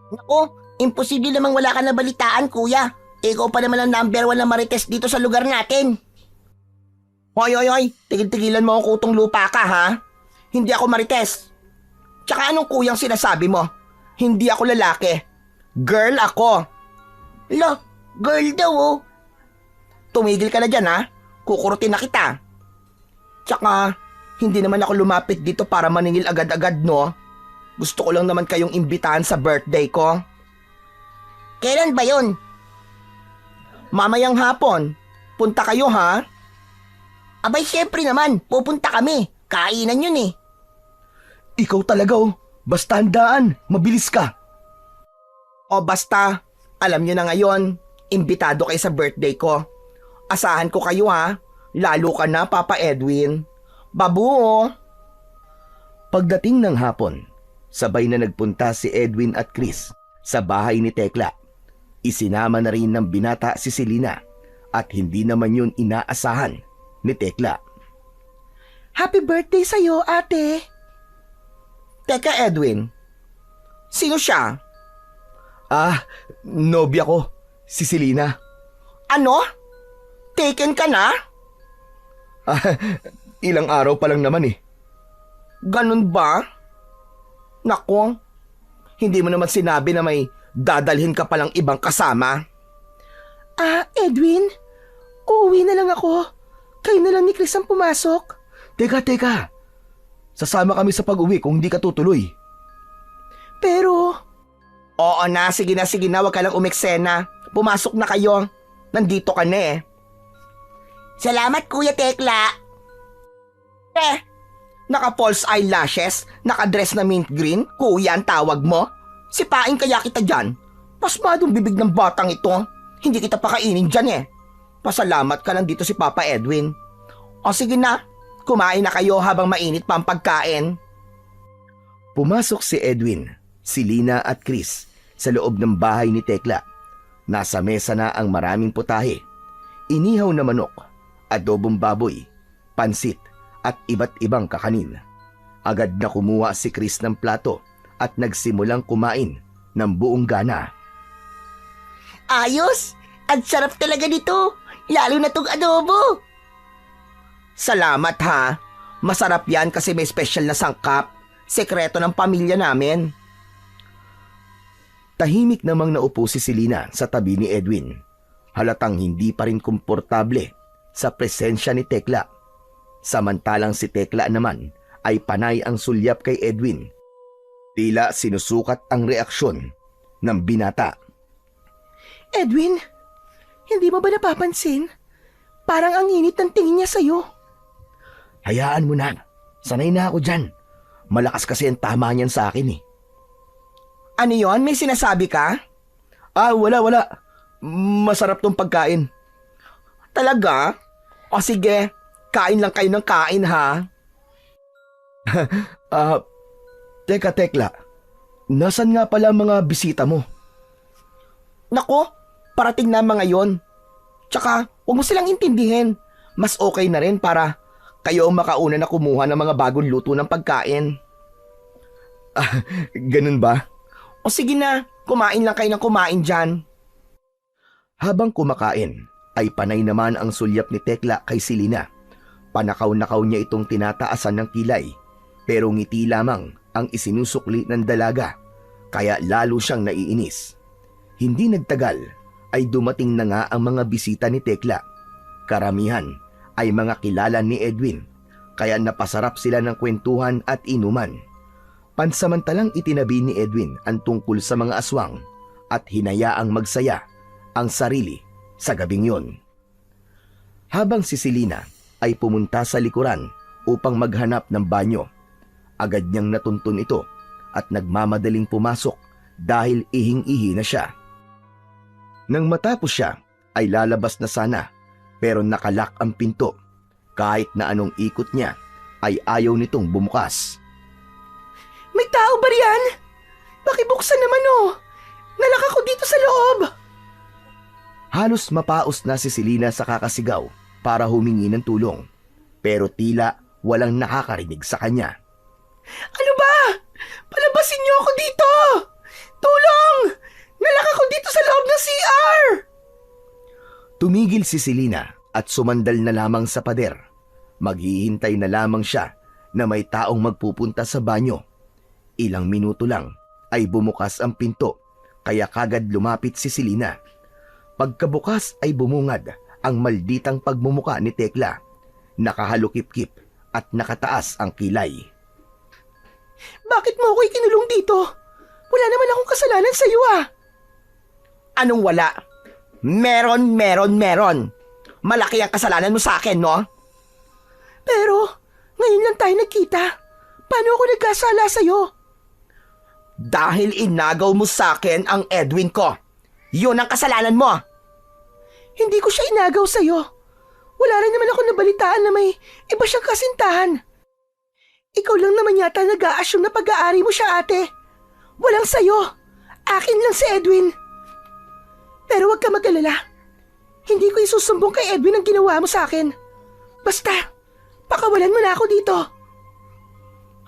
Naku, imposible namang wala ka nabalitaan, kuya. Ikaw pa naman ang #1 na marites dito sa lugar natin. Hoy, tigil-tigilan mo ang kutong lupa ka, ha? Hindi ako marites. Tsaka anong kuyang sinasabi mo? Hindi ako lalaki. Girl ako. Lo, girl daw, oh. Tumigil ka na dyan, ha? Kukurutin na kita. Tsaka, hindi naman ako lumapit dito para maningil agad-agad, no? Gusto ko lang naman kayong imbitahan sa birthday ko. Kailan ba yun? Mamayang hapon. Punta kayo, ha? Abay, syempre naman. Pupunta kami. Kainan yun, eh. Ikaw talaga oh. Basta handaan. Mabilis ka. O basta, alam nyo na ngayon, imbitado kayo sa birthday ko. Asahan ko kayo, ha? Lalo ka na, Papa Edwin. Babu! Pagdating ng hapon, sabay na nagpunta si Edwin at Chris sa bahay ni Tekla. Isinama na rin ng binata si Selena at hindi naman yun inaasahan ni Tekla. Happy birthday sa'yo, ate. Teka, Edwin. Sino siya? Nobya ko, si Selena. Ano? Taken ka na? Ilang araw pa lang naman eh. Ganun ba? Naku, hindi mo naman sinabi na may dadalhin ka palang ibang kasama. Edwin, uuwi na lang ako. Kayo na lang ni Chris ang pumasok. Teka. Sasama kami sa pag-uwi kung hindi ka tutuloy. Pero, Oo na, sige na, wag ka lang umeksena. Pumasok na kayo. Nandito ka na eh. Salamat, Kuya Tekla. Naka-false eyelashes, naka-dress na mint green, kuya ang tawag mo? Sipain kaya kita dyan. Pasmadong bibig ng batang ito. Hindi kita pakainin dyan eh. Pasalamat ka lang dito si Papa Edwin. O sige na, kumain na kayo habang mainit pa ang pagkain. Pumasok si Edwin, si Lina at Chris sa loob ng bahay ni Tekla. Nasa mesa na ang maraming putahe, inihaw na manok, adobong baboy, pansit at iba't ibang kakanin. Agad na kumuha si Chris ng plato at nagsimulang kumain ng buong gana. Ayos! Ang sarap talaga nito, lalo na tong adobo. Salamat ha. Masarap yan kasi may special na sangkap. Sekreto ng pamilya namin. Tahimik namang naupo si Selena sa tabi ni Edwin. Halatang hindi pa rin komportable sa presensya ni Tekla. Samantalang si Tekla naman ay panay ang sulyap kay Edwin. Tila sinusukat ang reaksyon ng binata. Edwin, hindi mo ba napapansin? Parang ang init ng tingin niya sa'yo. Hayaan mo na. Sanay na ako dyan. Malakas kasi ang tama niyan sa akin eh. Ano yon? May sinasabi ka? Wala. Masarap tong pagkain. Talaga? O sige, kain lang kayo ng kain ha. Teka Tekla. Nasaan nga pala mga bisita mo? Nako, parating na mga yon. Tsaka, huwag mo silang intindihin. Mas okay na rin para kayo ang makauna na kumuha ng mga bagong luto ng pagkain. Ganun ba? O sige na, kumain lang kayo ng kumain dyan. Habang kumakain, ay panay naman ang sulyap ni Tekla kay Selena. Panakaw-nakaw niya itong tinataasan ng kilay, pero ngiti lamang ang isinusukli ng dalaga, kaya lalo siyang naiinis. Hindi nagtagal ay dumating na nga ang mga bisita ni Tekla. Karamihan ay mga kilala ni Edwin, kaya napasarap sila ng kwentuhan at inuman. Pansamantalang itinabi ni Edwin ang tungkol sa mga aswang at hinayaang magsaya ang sarili sa gabing yon. Habang si Selena ay pumunta sa likuran upang maghanap ng banyo, agad niyang natuntun ito at nagmamadaling pumasok dahil ihing-ihi na siya. Nang matapos siya ay lalabas na sana pero nakalak ang pinto. Kahit na anong ikot niya ay ayaw nitong bumukas. May tao ba riyan? Pakibuksan naman oh! Nalak ako dito sa loob! Halos mapaos na si Selena sa kakasigaw para humingi ng tulong, pero tila walang nakakarinig sa kanya. Ano ba? Palabasin niyo ako dito! Tulong! Nalak ako dito sa loob ng CR! Tumigil si Selena at sumandal na lamang sa pader. Maghihintay na lamang siya na may taong magpupunta sa banyo. Ilang minuto lang ay bumukas ang pinto, kaya kagad lumapit si Selena. Pagkabukas ay bumungad ang malditang pagmumuka ni Tekla. Nakahalukip-kip at nakataas ang kilay. Bakit mo ako'y kinulong dito? Wala naman akong kasalanan sa iyo ah! Anong wala? Meron. Malaki ang kasalanan mo sa akin, no? Pero, ngayon lang tayo nagkita. Paano ako nagkasala sa'yo? Dahil inagaw mo sa akin ang Edwin ko. Yun ang kasalanan mo. Hindi ko siya inagaw sa'yo. Wala rin naman ako nabalitaan na may iba siyang kasintahan. Ikaw lang naman yata nag-a-assume na pag-aari mo siya, ate. Walang sa'yo. Akin lang si Edwin. Pero huwag ka mag-alala. Hindi ko isusumbong kay Edwin ang ginawa mo sa akin. Basta, pakawalan mo na ako dito.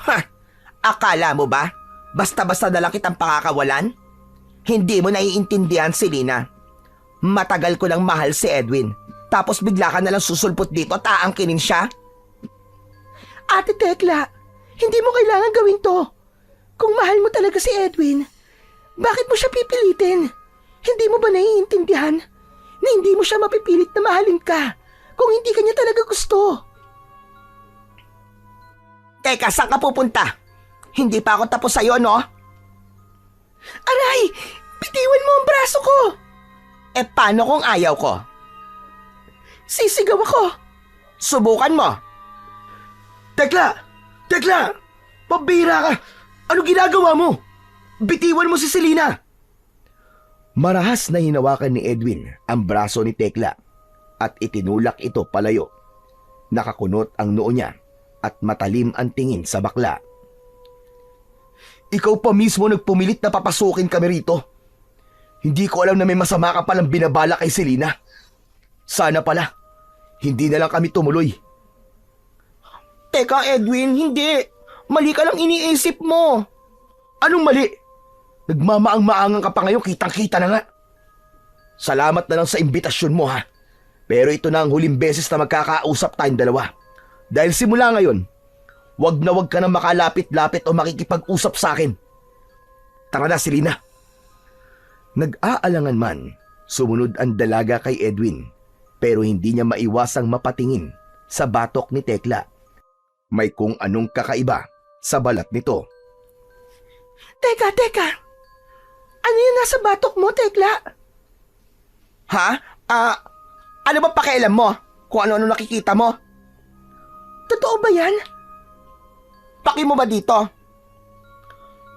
Ha? Akala mo ba? Basta-basta na lang kitang pakakawalan? Hindi mo naiintindihan, Selena. Matagal ko lang mahal si Edwin. Tapos bigla ka nalang susulpot dito at aangkinin siya? Ate Tekla, hindi mo kailangan gawin to. Kung mahal mo talaga si Edwin, bakit mo siya pipilitin? Hindi mo ba naiintindihan na hindi mo siya mapipilit na mahalin ka kung hindi ka niya talaga gusto? Teka, saan ka pupunta? Hindi pa ako tapos sa'yo, no? Aray! Bitiwan mo ang braso ko! Eh, paano kung ayaw ko? Sisigaw ako! Subukan mo! Tekla! Pabira ka! Ano ginagawa mo? Bitiwan mo si Selena! Marahas na hinawakan ni Edwin ang braso ni Tekla at itinulak ito palayo. Nakakunot ang noo niya at matalim ang tingin sa bakla. Ikaw pa mismo nagpumilit na papasukin kami rito. Hindi ko alam na may masama ka palang binabala kay Selena. Sana pala, hindi na lang kami tumuloy. Teka, Edwin, hindi. Mali ka lang iniisip mo. Anong mali? Nagmamaang-maangan ka pa ngayon, kitang-kita na nga. Salamat na lang sa imbitasyon mo, ha. Pero ito na ang huling beses na magkakausap tayong dalawa. Dahil simula ngayon, wag ka na makalapit-lapit o makikipag-usap sa akin. Tara na, Selena. Nag-aalangan man, sumunod ang dalaga kay Edwin, pero hindi niya maiwasang mapatingin sa batok ni Tekla. May kung anong kakaiba sa balat nito. Teka! Ano yun nasa batok mo, Tekla? Ha? Ano ba pakialam mo? Kung ano-ano nakikita mo? Totoo ba yan? Paki mo ba dito?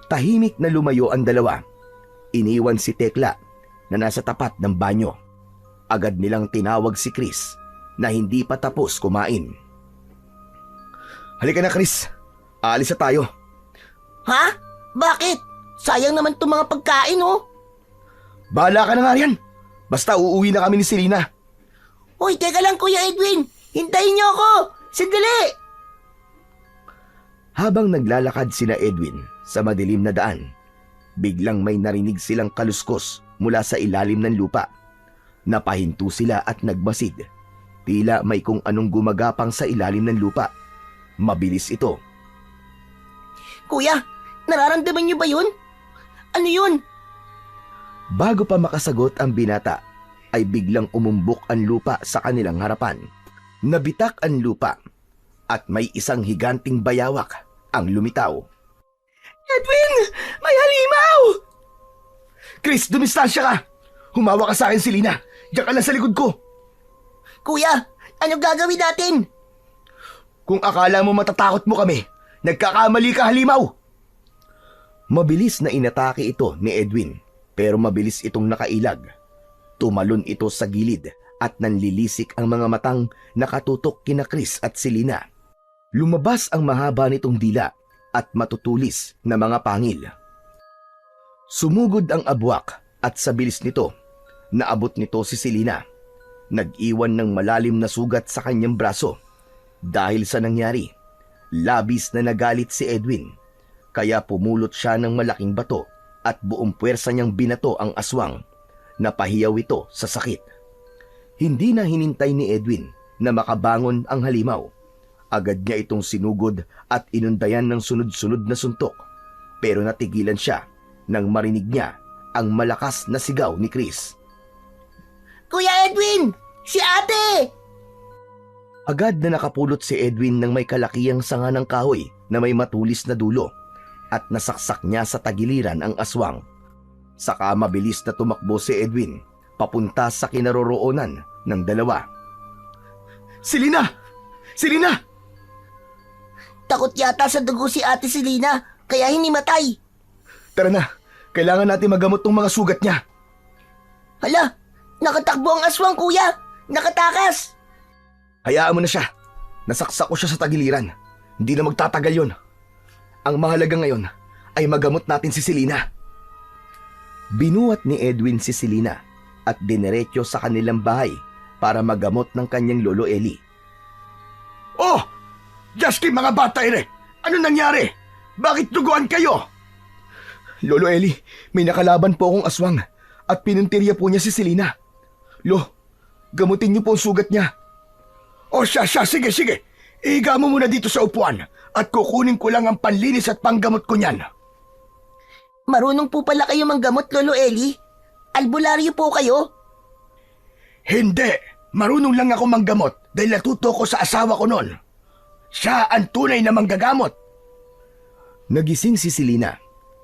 Tahimik na lumayo ang dalawa. Iniwan si Tekla na nasa tapat ng banyo. Agad nilang tinawag si Chris na hindi pa tapos kumain. Halika na, Chris. Aalis na tayo. Ha? Bakit? Sayang naman itong mga pagkain, oh. Bahala ka na nga riyan. Basta uuwi na kami ni Selena. Hoy, teka lang, Kuya Edwin. Hintayin niyo ako. Sandali. Habang naglalakad sina Edwin sa madilim na daan, biglang may narinig silang kaluskos mula sa ilalim ng lupa. Napahinto sila at nagmasid. Tila may kung anong gumagapang sa ilalim ng lupa. Mabilis ito. Kuya, nararamdaman niyo ba yun? Ano yun? Bago pa makasagot ang binata, ay biglang umumbok ang lupa sa kanilang harapan. Nabitak ang lupa at may isang higanting bayawak ang lumitaw. Edwin! May halimaw! Chris, dumistansya ka! Humawa ka sa akin, Selena. Diyan ka lang sa likod ko. Kuya, ano gagawin natin? Kung akala mo matatakot mo kami, nagkakamali ka, halimaw! Mabilis na inatake ito ni Edwin, pero mabilis itong nakailag. Tumalon ito sa gilid at nanlilisik ang mga matang nakatutok kina Chris at Selena. Lumabas ang mahaba nitong dila at matutulis na mga pangil. Sumugod ang abwak at sa bilis nito, naabot nito si Selena. Nag-iwan ng malalim na sugat sa kanyang braso. Dahil sa nangyari, labis na nagalit si Edwin. Kaya pumulot siya ng malaking bato at buong puwersa niyang binato ang aswang. Napahiyaw ito sa sakit. Hindi na hinintay ni Edwin na makabangon ang halimaw. Agad niya itong sinugod at inundayan ng sunod-sunod na suntok. Pero natigilan siya nang marinig niya ang malakas na sigaw ni Chris. Kuya Edwin! Si ate! Agad na nakapulot si Edwin ng may kalakihang sanga ng kahoy na may matulis na dulo at nasaksak niya sa tagiliran ang aswang. Saka mabilis na tumakbo si Edwin papunta sa kinaroroonan ng dalawa. Selena! Selena! Takot yata sa dugo si ate Selena, kaya hinimatay. Tara na, kailangan natin magamot tong mga sugat niya. Hala, nakatakbo ang aswang kuya! Nakatakas! Hayaan mo na siya. Nasaksak ko siya sa tagiliran. Hindi na magtatagal yun. Ang mahalaga ngayon ay magamot natin si Selena. Binuhat ni Edwin si Selena at dineretyo sa kanilang bahay para magamot ng kanyang lolo Eli. Oh! Justin, mga bata ere! Ano nangyari? Bakit duguan kayo? Lolo Eli, may nakalaban po akong aswang at pinuntirya po niya si Selena. Lo, gamutin niyo po ang sugat niya. O siya, sige. Ihiga mo muna dito sa upuan at kukunin ko lang ang panlinis at panggamot ko niyan. Marunong po pala kayo manggamot, Lolo Eli? Albularyo po kayo? Hindi, marunong lang ako manggamot dahil natuto ko sa asawa ko noon. Siya ang tunay na manggagamot. Nagising si Selena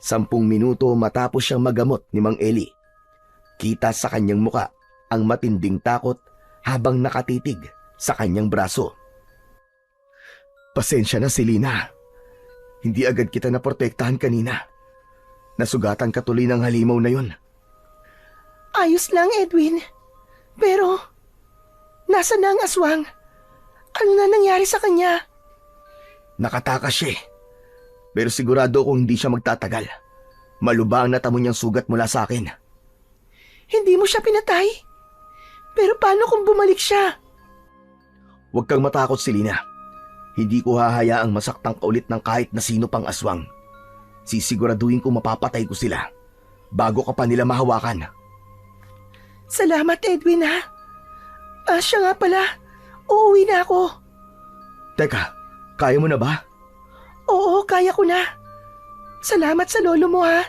10 minuto matapos siyang magamot ni Mang Eli. Kita sa kanyang muka ang matinding takot habang nakatitig sa kanyang braso. Pasensya na, Selena. Hindi agad kita naprotektahan kanina. Nasugatan ka tuloy ng halimaw na yun. Ayos lang, Edwin. Pero, nasa na ang aswang? Ano na nangyari sa kanya? Nakatakas siya eh. Pero sigurado kung hindi siya magtatagal. Malubha ang natamo niyang sugat mula sa akin. Hindi mo siya pinatay? Pero paano kung bumalik siya? Huwag kang matakot, Selena. Hindi ko hahayaang masaktan ka ulit ng kahit na sino pang aswang. Sisiguraduhin ko mapapatay ko sila bago ka pa nila mahawakan. Salamat, Edwin, ha? Siya nga pala. Uuwi na ako. Teka, kaya mo na ba? Oo, kaya ko na. Salamat sa lolo mo, ha?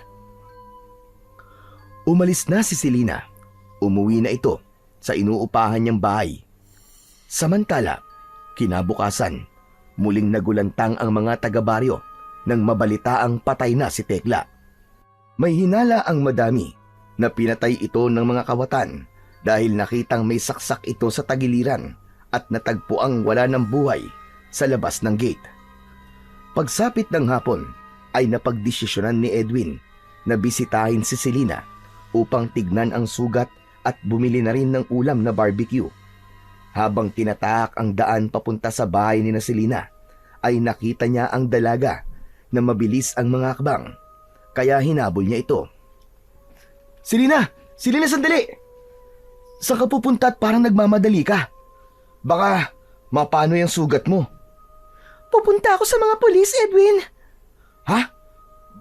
Umalis na si Selena. Umuwi na ito sa inuupahan niyang bahay. Samantala, kinabukasan, muling nagulantang ang mga taga-baryo nang mabalitaang patay na si Tekla. May hinala ang madami na pinatay ito ng mga kawatan dahil nakitang may saksak ito sa tagiliran at natagpuang wala ng buhay sa labas ng gate. Pagsapit ng hapon ay napagdesisyonan ni Edwin na bisitahin si Selena upang tignan ang sugat at bumili na rin ng ulam na barbecue. Habang tinataak ang daan papunta sa bahay ni Selena, ay nakita niya ang dalaga na mabilis ang mga akbang, kaya hinabol niya ito. Selena! Selena, sandali! Saan ka pupunta at parang nagmamadali ka? Baka mapano yung sugat mo. Pupunta ako sa mga pulis, Edwin. Ha?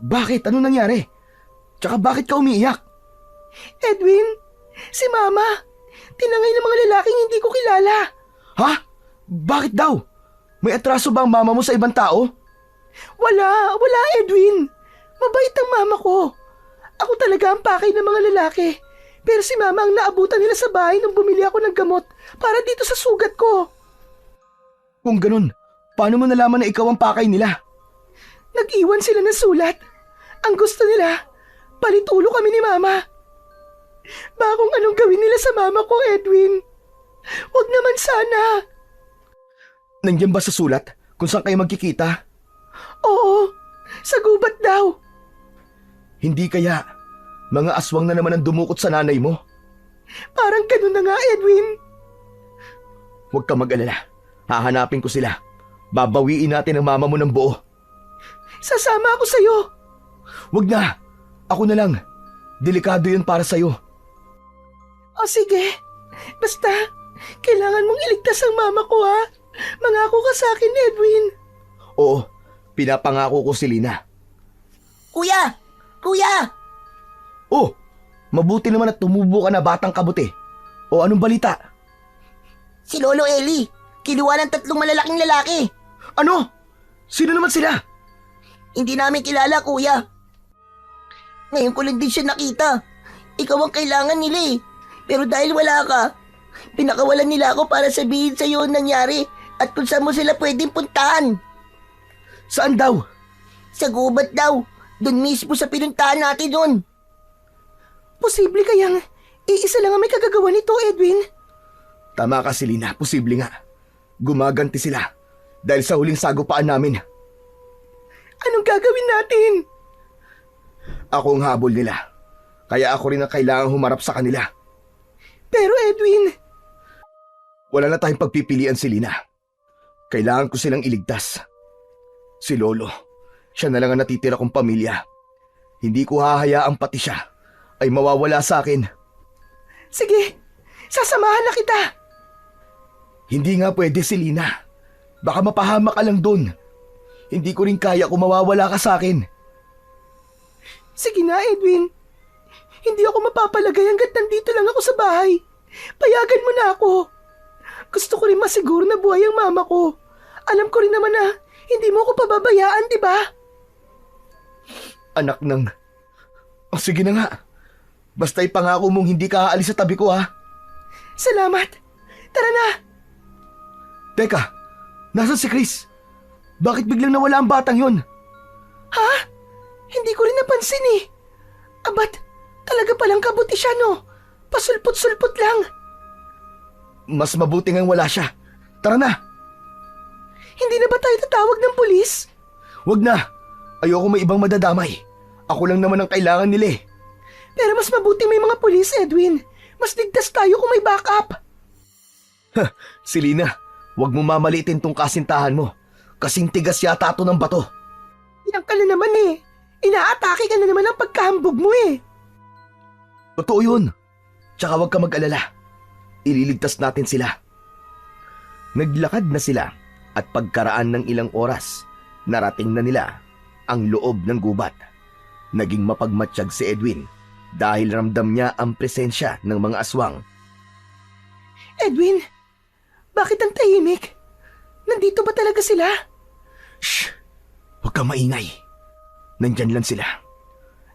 Bakit? Ano nangyari? Tsaka bakit ka umiiyak? Edwin, si Mama. Tinangay ng mga lalaking hindi ko kilala. Ha? Bakit daw? May atraso ba ang mama mo sa ibang tao? Wala, Edwin. Mabait ang mama ko. Ako talaga ang pakay ng mga lalaki. Pero si Mama ang naabutan nila sa bahay nung bumili ako ng gamot para dito sa sugat ko. Kung ganun, paano mo nalaman na ikaw ang pakay nila? Nag-iwan sila ng sulat. Ang gusto nila, palitulo kami ni Mama. Bakong anong gawin nila sa mama ko, Edwin? Huwag naman sana. Nandiyan ba sa sulat kung saan kayo magkikita? Oo, sa gubat daw. Hindi kaya mga aswang na naman ang dumukot sa nanay mo? Parang ganun na nga, Edwin. Huwag ka mag-alala. Hahanapin ko sila. Babawiin natin ang mama mo ng buo. Sasama ako sa'yo. Huwag na. Ako na lang. Delikado yun para sa'yo. O sige, basta kailangan mong iligtas ang mama ko, ha? Mangako ka sa akin, Edwin. Oo, pinapangako ko si Lina. Kuya! Kuya! Oh, mabuti naman at tumubo ka na batang kabuti. O anong balita? Si Lolo Eli, kinuha ng 3 malalaking lalaki. Ano? Sino naman sila? Hindi namin kilala, kuya. Ngayon ko lang din siya nakita. Ikaw ang kailangan nila eh. Pero dahil wala ka, pinakawalan nila ako para sabihin sa iyo ang nangyari at kung saan mo sila pwedeng puntahan. Saan daw? Sa gubat daw. Doon mismo sa pinuntahan natin doon. Posible kayang iisa lang ang may kagagawa nito, Edwin? Tama ka, Selena. Posible nga. Gumaganti sila dahil sa huling sagupaan namin. Anong gagawin natin? Ako ang habol nila. Kaya ako rin ang kailangang humarap sa kanila. Pero Edwin, Wala na tayong pagpipilian, Selena. Kailangan ko silang iligtas. Si Lolo, siya na lang ang natitira kong pamilya. Hindi ko hahayaang pati siya ay mawawala sa akin. sige, sasamahan na kita. Hindi nga pwede, Selena. Baka mapahamak ka lang doon. Hindi ko rin kaya kung mawawala ka sa akin. Sige na, Edwin. Hindi ako mapapalagay hanggat nandito lang ako sa bahay. Payagan mo na ako. Gusto ko rin masiguro na buhay ang mama ko. Alam ko rin naman na hindi mo ako pababayaan, di ba? Anak ng... Oh, sige na nga. Basta ipangako mong hindi ka aalis sa tabi ko, ha? Salamat. Tara na. Teka, nasan si Chris? Bakit biglang nawala ang batang yon? Ha? Hindi ko rin napansin eh. Abat, talaga palang kabuti siya, no? Pasulpot-sulpot lang. Mas mabuti ngang wala siya. Tara na. Hindi na ba tayo tatawag ng pulis? Wag na. Ayoko may ibang madadamay. Ako lang naman ang kailangan nila eh. Pero mas mabuti may mga pulis, Edwin. Mas ligtas tayo kung may backup. Selena, wag mo mamalitin tong kasintahan mo. Kasing tigas yata ito ng bato. Yan ka na naman eh. Inaatake ka na naman ang pagkahambog mo eh. Totoo yun. Tsaka wag ka mag-alala. Ililigtas natin sila. Naglakad na sila at pagkaraan ng ilang oras, narating na nila ang loob ng gubat. Naging mapagmatsyag si Edwin dahil ramdam niya ang presensya ng mga aswang. Edwin, bakit ang tahimik? Nandito ba talaga sila? Shh! Huwag kang maingay. Nandyan lang sila.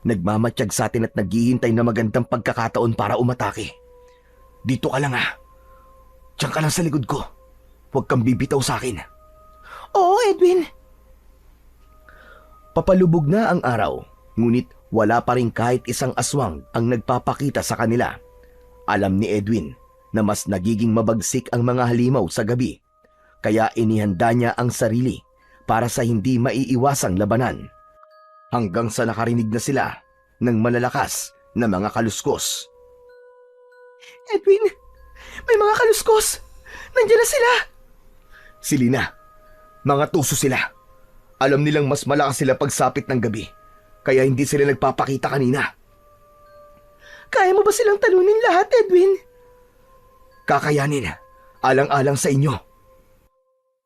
Nagmamatsyag sa atin at naghihintay na magandang pagkakataon para umatake. Dito ka lang ha. Diyan ka lang sa likod ko. Huwag kang bibitaw sa akin. Oo, Edwin. Papalubog na ang araw, ngunit wala pa rin kahit isang aswang ang nagpapakita sa kanila. Alam ni Edwin na mas nagiging mabagsik ang mga halimaw sa gabi, kaya inihanda niya ang sarili para sa hindi maiiwasang labanan. Hanggang sa nakarinig na sila ng malalakas na mga kaluskos. Edwin, may mga kaluskos. Nandiyan na sila. Selena, mga tuso sila. Alam nilang mas malakas sila pagsapit ng gabi, kaya hindi sila nagpapakita kanina. Kaya mo ba silang talunin lahat, Edwin? Kakayanin, alang-alang sa inyo.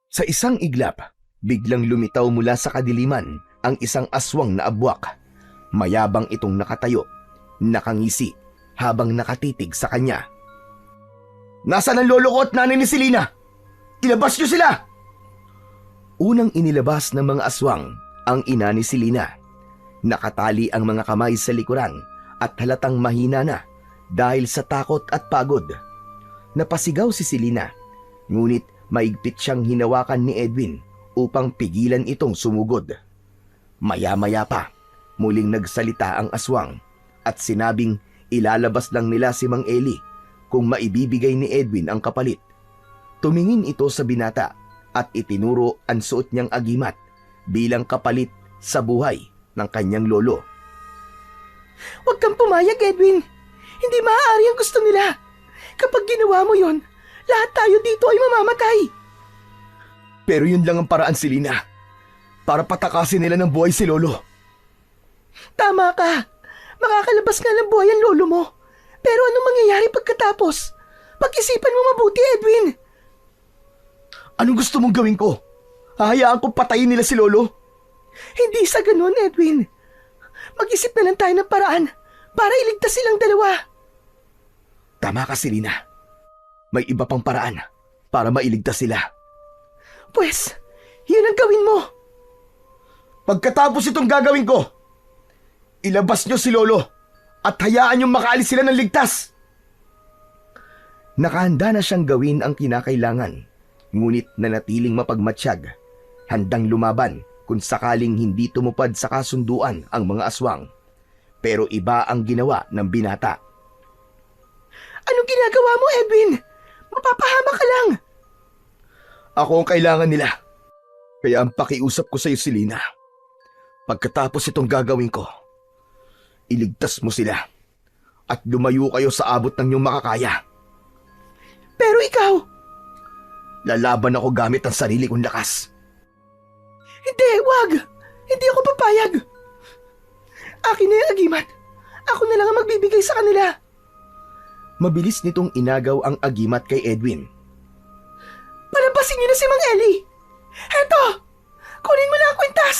Sa isang iglap, biglang lumitaw mula sa kadiliman ang isang aswang na abwak. Mayabang itong nakatayo, nakangisi, habang nakatitig sa kanya. Nasaan ang lolo ko at nanay ni Selena? Ilabas niyo sila! Unang inilabas ng mga aswang ang ina ni Selena. Nakatali ang mga kamay sa likuran at halatang mahina na dahil sa takot at pagod. Napasigaw si Selena, ngunit maigpit siyang hinawakan ni Edwin upang pigilan itong sumugod. Maya-maya pa, muling nagsalita ang aswang at sinabing ilalabas lang nila si Mang Eli kung maibibigay ni Edwin ang kapalit. Tumingin ito sa binata at itinuro ang suot niyang agimat bilang kapalit sa buhay ng kanyang lolo. Huwag kang pumayag, Edwin. Hindi maaari ang gusto nila. Kapag ginawa mo yon, lahat tayo dito ay mamamatay. Pero yun lang ang paraan, Selena, para patakasin nila ng buhay si lolo. Tama ka. Makakalabas nga ng buhay ang lolo mo. Pero anong mangyayari pagkatapos? Pag-isipan mo mabuti, Edwin. Anong gusto mong gawin ko? Hahayaan kong patayin nila si lolo? Hindi sa ganun, Edwin. Mag-isip na lang tayo ng paraan para iligtas silang dalawa. Tama ka, Selena. May iba pang paraan para mailigtas sila. Pwes, yun ang gawin mo. Pagkatapos itong gagawin ko, ilabas niyo si lolo at hayaan niyong makaalis sila ng ligtas. Nakahanda na siyang gawin ang kinakailangan, ngunit nanatiling mapagmatsyag, handang lumaban kung sakaling hindi tumupad sa kasunduan ang mga aswang. Pero iba ang ginawa ng binata. Anong ginagawa mo, Edwin? Mapapahama ka lang. Ako ang kailangan nila. Kaya ang pakiusap ko sa iyo, Selena, pagkatapos itong gagawin ko, iligtas mo sila at lumayo kayo sa abot ng iyong makakaya. Pero ikaw, Lalaban ako gamit ang sarili kong lakas. hindi, wag. Hindi ako papayag. Akin na yung agimat. Ako na lang ang magbibigay sa kanila. Mabilis nitong inagaw ang agimat kay Edwin. Palabasin niyo na si Mang Eli. Heto, kunin mo na ang kwintas.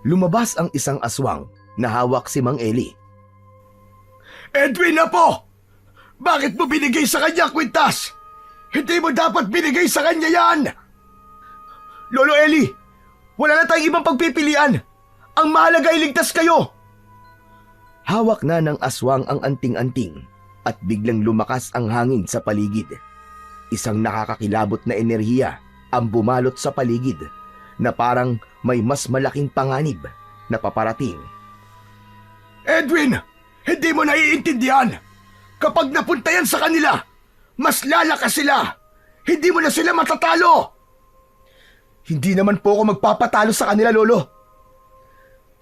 Lumabas ang isang aswang na hawak si Mang Eli. Edwin na po! Bakit mo binigay sa kanya ang kwintas? Hindi mo dapat binigay sa kanya yan! Lolo Eli, wala na tayong ibang pagpipilian. Ang mahalaga ay ligtas kayo. Hawak na ng aswang ang anting-anting at biglang lumakas ang hangin sa paligid. Isang nakakakilabot na enerhiya ang bumalot sa paligid na parang may mas malaking panganib na paparating. Edwin, hindi mo naiintindihan. Kapag napunta yan sa kanila, mas lalakas sila. Hindi mo na sila matatalo. Hindi naman po ako magpapatalo sa kanila, Lolo.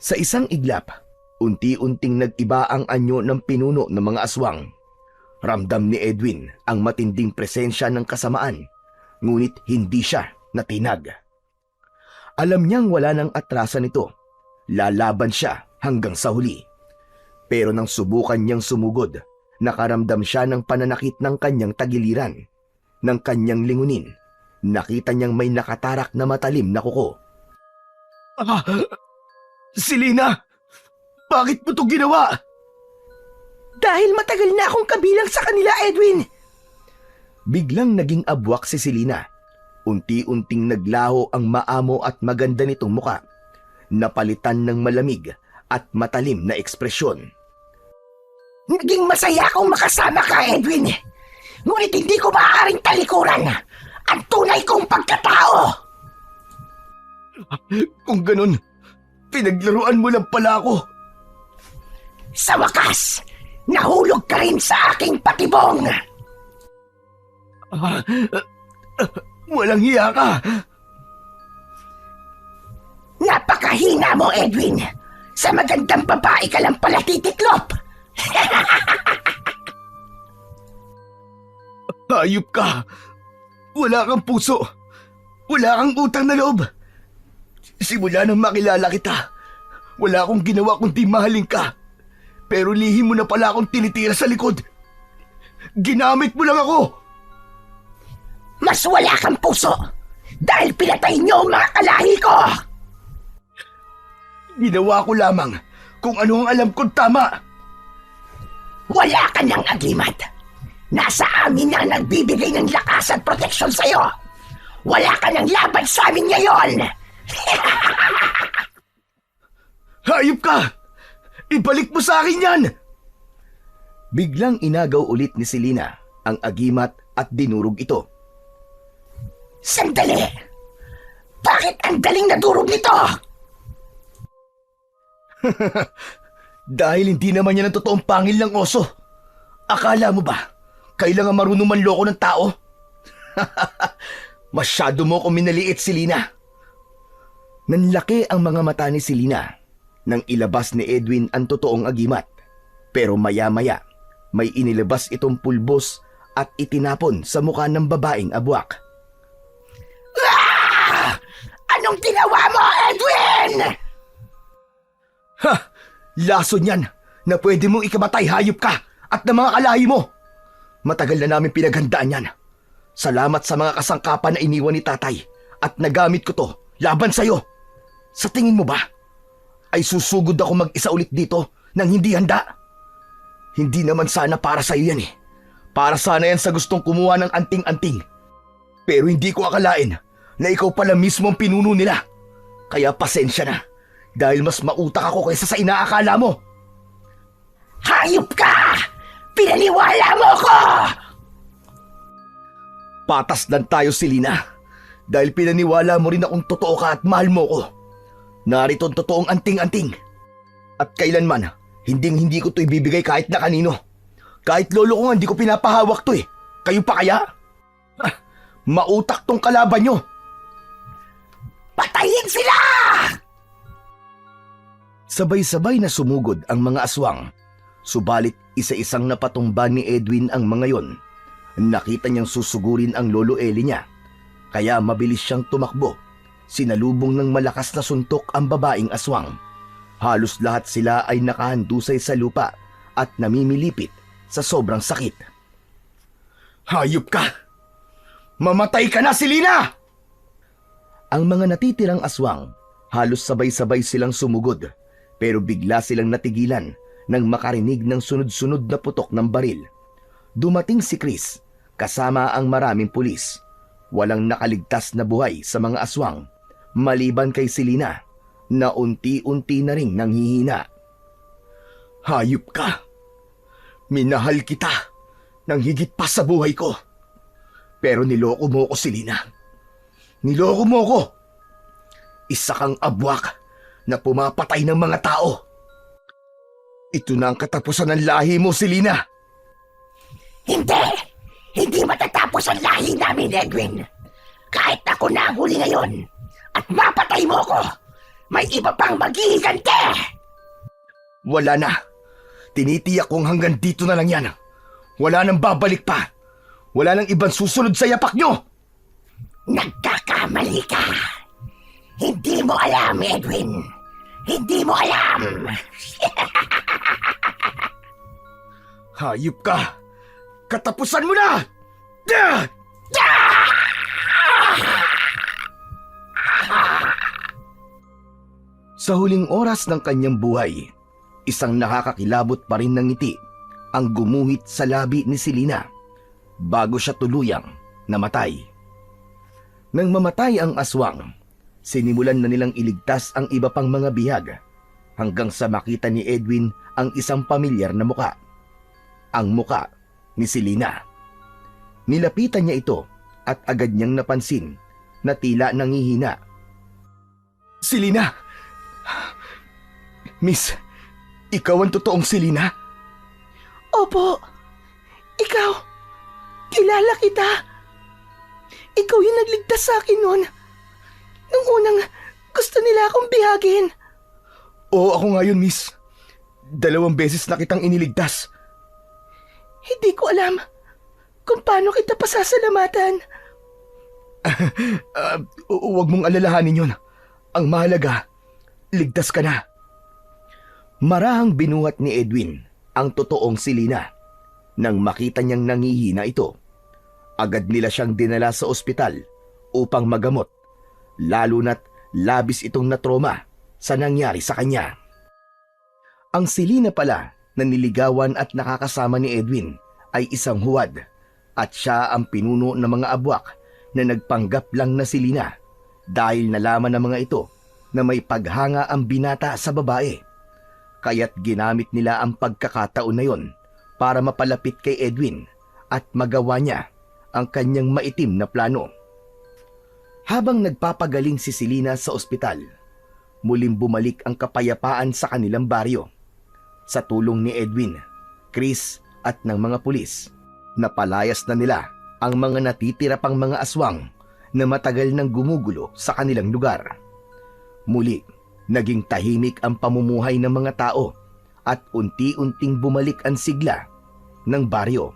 Sa isang iglap, unti-unting nag-iba ang anyo ng pinuno ng mga aswang. Ramdam ni Edwin ang matinding presensya ng kasamaan, ngunit hindi siya natinag. Alam niyang wala nang atrasan ito. Lalaban siya hanggang sa huli. Pero nang subukan niyang sumugod, nakaramdam siya ng pananakit ng kanyang tagiliran. Nang kanyang lingunin, nakita niyang may nakatarak na matalim na kuko. Selena, bakit mo ito ginawa? Dahil matagal na akong kabilang sa kanila, Edwin. Biglang naging abwak si Selena. Unti-unting naglaho ang maamo at maganda nitong muka, napalitan ng malamig at matalim na ekspresyon. Naging masaya akong makasama ka, Edwin. Ngunit hindi ko maaaring talikuran ang tunay kong pagkatao. Kung ganun, pinaglaruan mo lang pala ako. Sa wakas, nahulog ka rin sa aking patibong. Walang hiya ka. Napakahina mo, Edwin. Sa magandang babae ka lang pala titiklop. Hayop ka. Wala kang puso. Wala kang utang na loob. Simula nang makilala kita, wala akong ginawa kundi mahalin ka. Pero lihim mo na pala akong tinitira sa likod. Ginamit mo lang ako. Mas wala kang puso dahil pinatay niyo ang mga kalahi ko. Ginawa ko lamang kung ano ang alam kong tama. Wala ka ng agimat. Nasa amin na nagbibigay ng lakas at proteksyon sa'yo. Wala ka ng laban sa amin ngayon. Hayop ka! Ibalik mo sa akin yan! Biglang inagaw ulit ni Selena ang agimat at dinurog ito. Sandali! Bakit ang daling nadurog nito? Dahil hindi naman yan ang totoong pangil ng oso. Akala mo ba, kailangan marunong manloko ng tao? Masyado mo akong minaliit, Selena. Nanlaki ang mga mata ni Selena nang ilabas ni Edwin ang totoong agimat. Pero maya-maya, may inilabas itong pulbos at itinapon sa mukha ng babaeng abwak. Anong ginawa mo, Edwin? Ha! Lason yan na pwede mong ikamatay, hayop ka, at ng mga kalahi mo. Matagal na namin pinaghandaan yan. Salamat sa mga kasangkapan na iniwan ni tatay at nagamit ko to laban sa'yo. Sa tingin mo ba, ay susugod ako mag-isa ulit dito nang hindi handa? Hindi naman sana para sa'yo yan eh. Para sana yan sa gustong kumuha ng anting-anting. Pero hindi ko akalain na ikaw pala mismo ang pinuno nila. Kaya pasensya na dahil mas mautak ako kaysa sa inaakala mo. Hayop ka! Pinaniwala mo ko! Patas lang tayo, Selena. Dahil pinaniwala mo rin akong totoo ka at mahal mo ko. Narito ang totoong anting-anting. At kailanman, hindi ko to ibibigay kahit na kanino. Kahit lolo ko nga, hindi ko pinapahawak to eh. Kayo pa kaya? Mautak tong kalaban nyo. Patayin sila! Sabay-sabay na sumugod ang mga aswang. Subalit isa-isang napatumba ni Edwin ang mga yon. Nakita niyang susugurin ang lolo Eli niya. Kaya mabilis siyang tumakbo. Sinalubong ng malakas na suntok ang babaeng aswang. Halos lahat sila ay nakahandusay sa lupa at namimilipit sa sobrang sakit. Hayop ka! Mamatay ka na, Selena! Ang mga natitirang aswang, halos sabay-sabay silang sumugod, pero bigla silang natigilan nang makarinig ng sunod-sunod na putok ng baril. Dumating si Chris, kasama ang maraming pulis. Walang nakaligtas na buhay sa mga aswang, maliban kay Selena, na unti-unti na ring nanghihina. Hayop ka! Minahal kita nang higit pa sa buhay ko. Pero niloko mo ko, Selena. Niloko mo ko. Isa kang abwak na pumapatay ng mga tao. Ito na ang katapusan ng lahi mo, Selena. Hindi! Hindi matatapos ang lahi namin, Edwin. Kahit ako na ang huli ngayon at mapatay mo ko, may iba pang maghihiganti! Wala na. Tinitiyak kong hanggang dito na lang yan. Wala nang babalik pa. Wala nang ibang susunod sa yapak nyo. Nagkakamali ka. Hindi mo alam, Edwin. Hindi mo alam. Hayop ka. Katapusan mo na! Sa huling oras ng kanyang buhay, isang nakakakilabot pa rin ng ngiti ang gumuhit sa labi ni Selena bago siya tuluyang namatay. Nang mamatay ang aswang, sinimulan na nilang iligtas ang iba pang mga bihag hanggang sa makita ni Edwin ang isang pamilyar na muka. Ang muka ni Selena. Nilapitan niya ito at agad niyang napansin na tila nangihina. Selena! Miss, ikaw ang totoong Selena? Opo. Ikaw. Kilala kita. Ikaw yung nagligtas sa akin noon. Nung unang gusto nila akong bihagin. Oo, ako nga yun, miss. 2 beses na kitang iniligtas. Hindi ko alam kung paano kita pasasalamatan. Huwag mong alalahanin yun. Ang mahalaga, ligtas ka na. Marahang binuhat ni Edwin ang totoong Selena. Nang makita niyang nangihina ito, agad nila siyang dinala sa ospital upang magamot, lalo na't labis itong natroma sa nangyari sa kanya. Ang Selena pala na niligawan at nakakasama ni Edwin ay isang huwad at siya ang pinuno ng mga abwak na nagpanggap lang na Selena dahil nalaman ng mga ito na may paghanga ang binata sa babae. Kaya't ginamit nila ang pagkakataon na yon para mapalapit kay Edwin at magawa niya ang kanyang maitim na plano. Habang nagpapagaling si Selena sa ospital, muling bumalik ang kapayapaan sa kanilang baryo. Sa tulong ni Edwin, Chris at ng mga pulis, napalayas na nila ang mga natitira pang mga aswang na matagal nang gumugulo sa kanilang lugar. Muli, naging tahimik ang pamumuhay ng mga tao at unti-unting bumalik ang sigla ng baryo.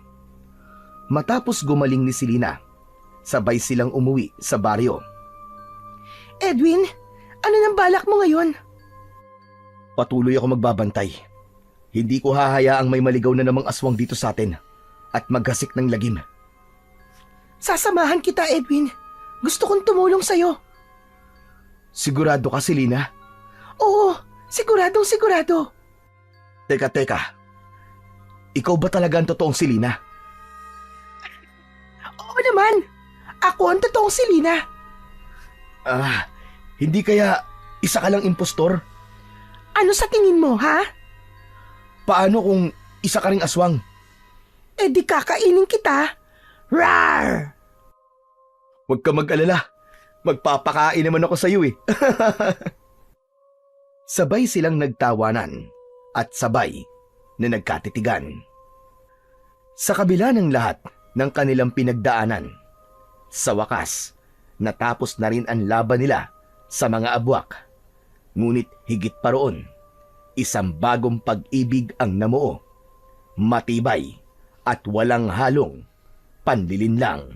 Matapos gumaling ni Selena, sabay silang umuwi sa baryo. Edwin, ano nang balak mo ngayon? Patuloy ako magbabantay. Hindi ko hahayaang may maligaw na namang aswang dito sa atin at maggasik ng lagim. Sasamahan kita, Edwin. Gusto kong tumulong sa'yo. Sigurado ka, Selena? Oo, siguradong sigurado. Teka. Ikaw ba talaga ang totoong Selena? Oo naman. Ako ang totoong Selena. Hindi kaya isa ka lang impostor? Ano sa tingin mo, ha? Paano kung isa ka ring aswang? Eh di kakainin kita. Rawr! Huwag ka mag-alala. Magpapakain naman ako sa iyo eh. Sabay silang nagtawanan at sabay na nagkatitigan. Sa kabila ng lahat ng kanilang pinagdaanan, sa wakas, natapos na rin ang laban nila sa mga abwak. Ngunit higit pa roon, isang bagong pag-ibig ang namuo, matibay at walang halong panlilinlang.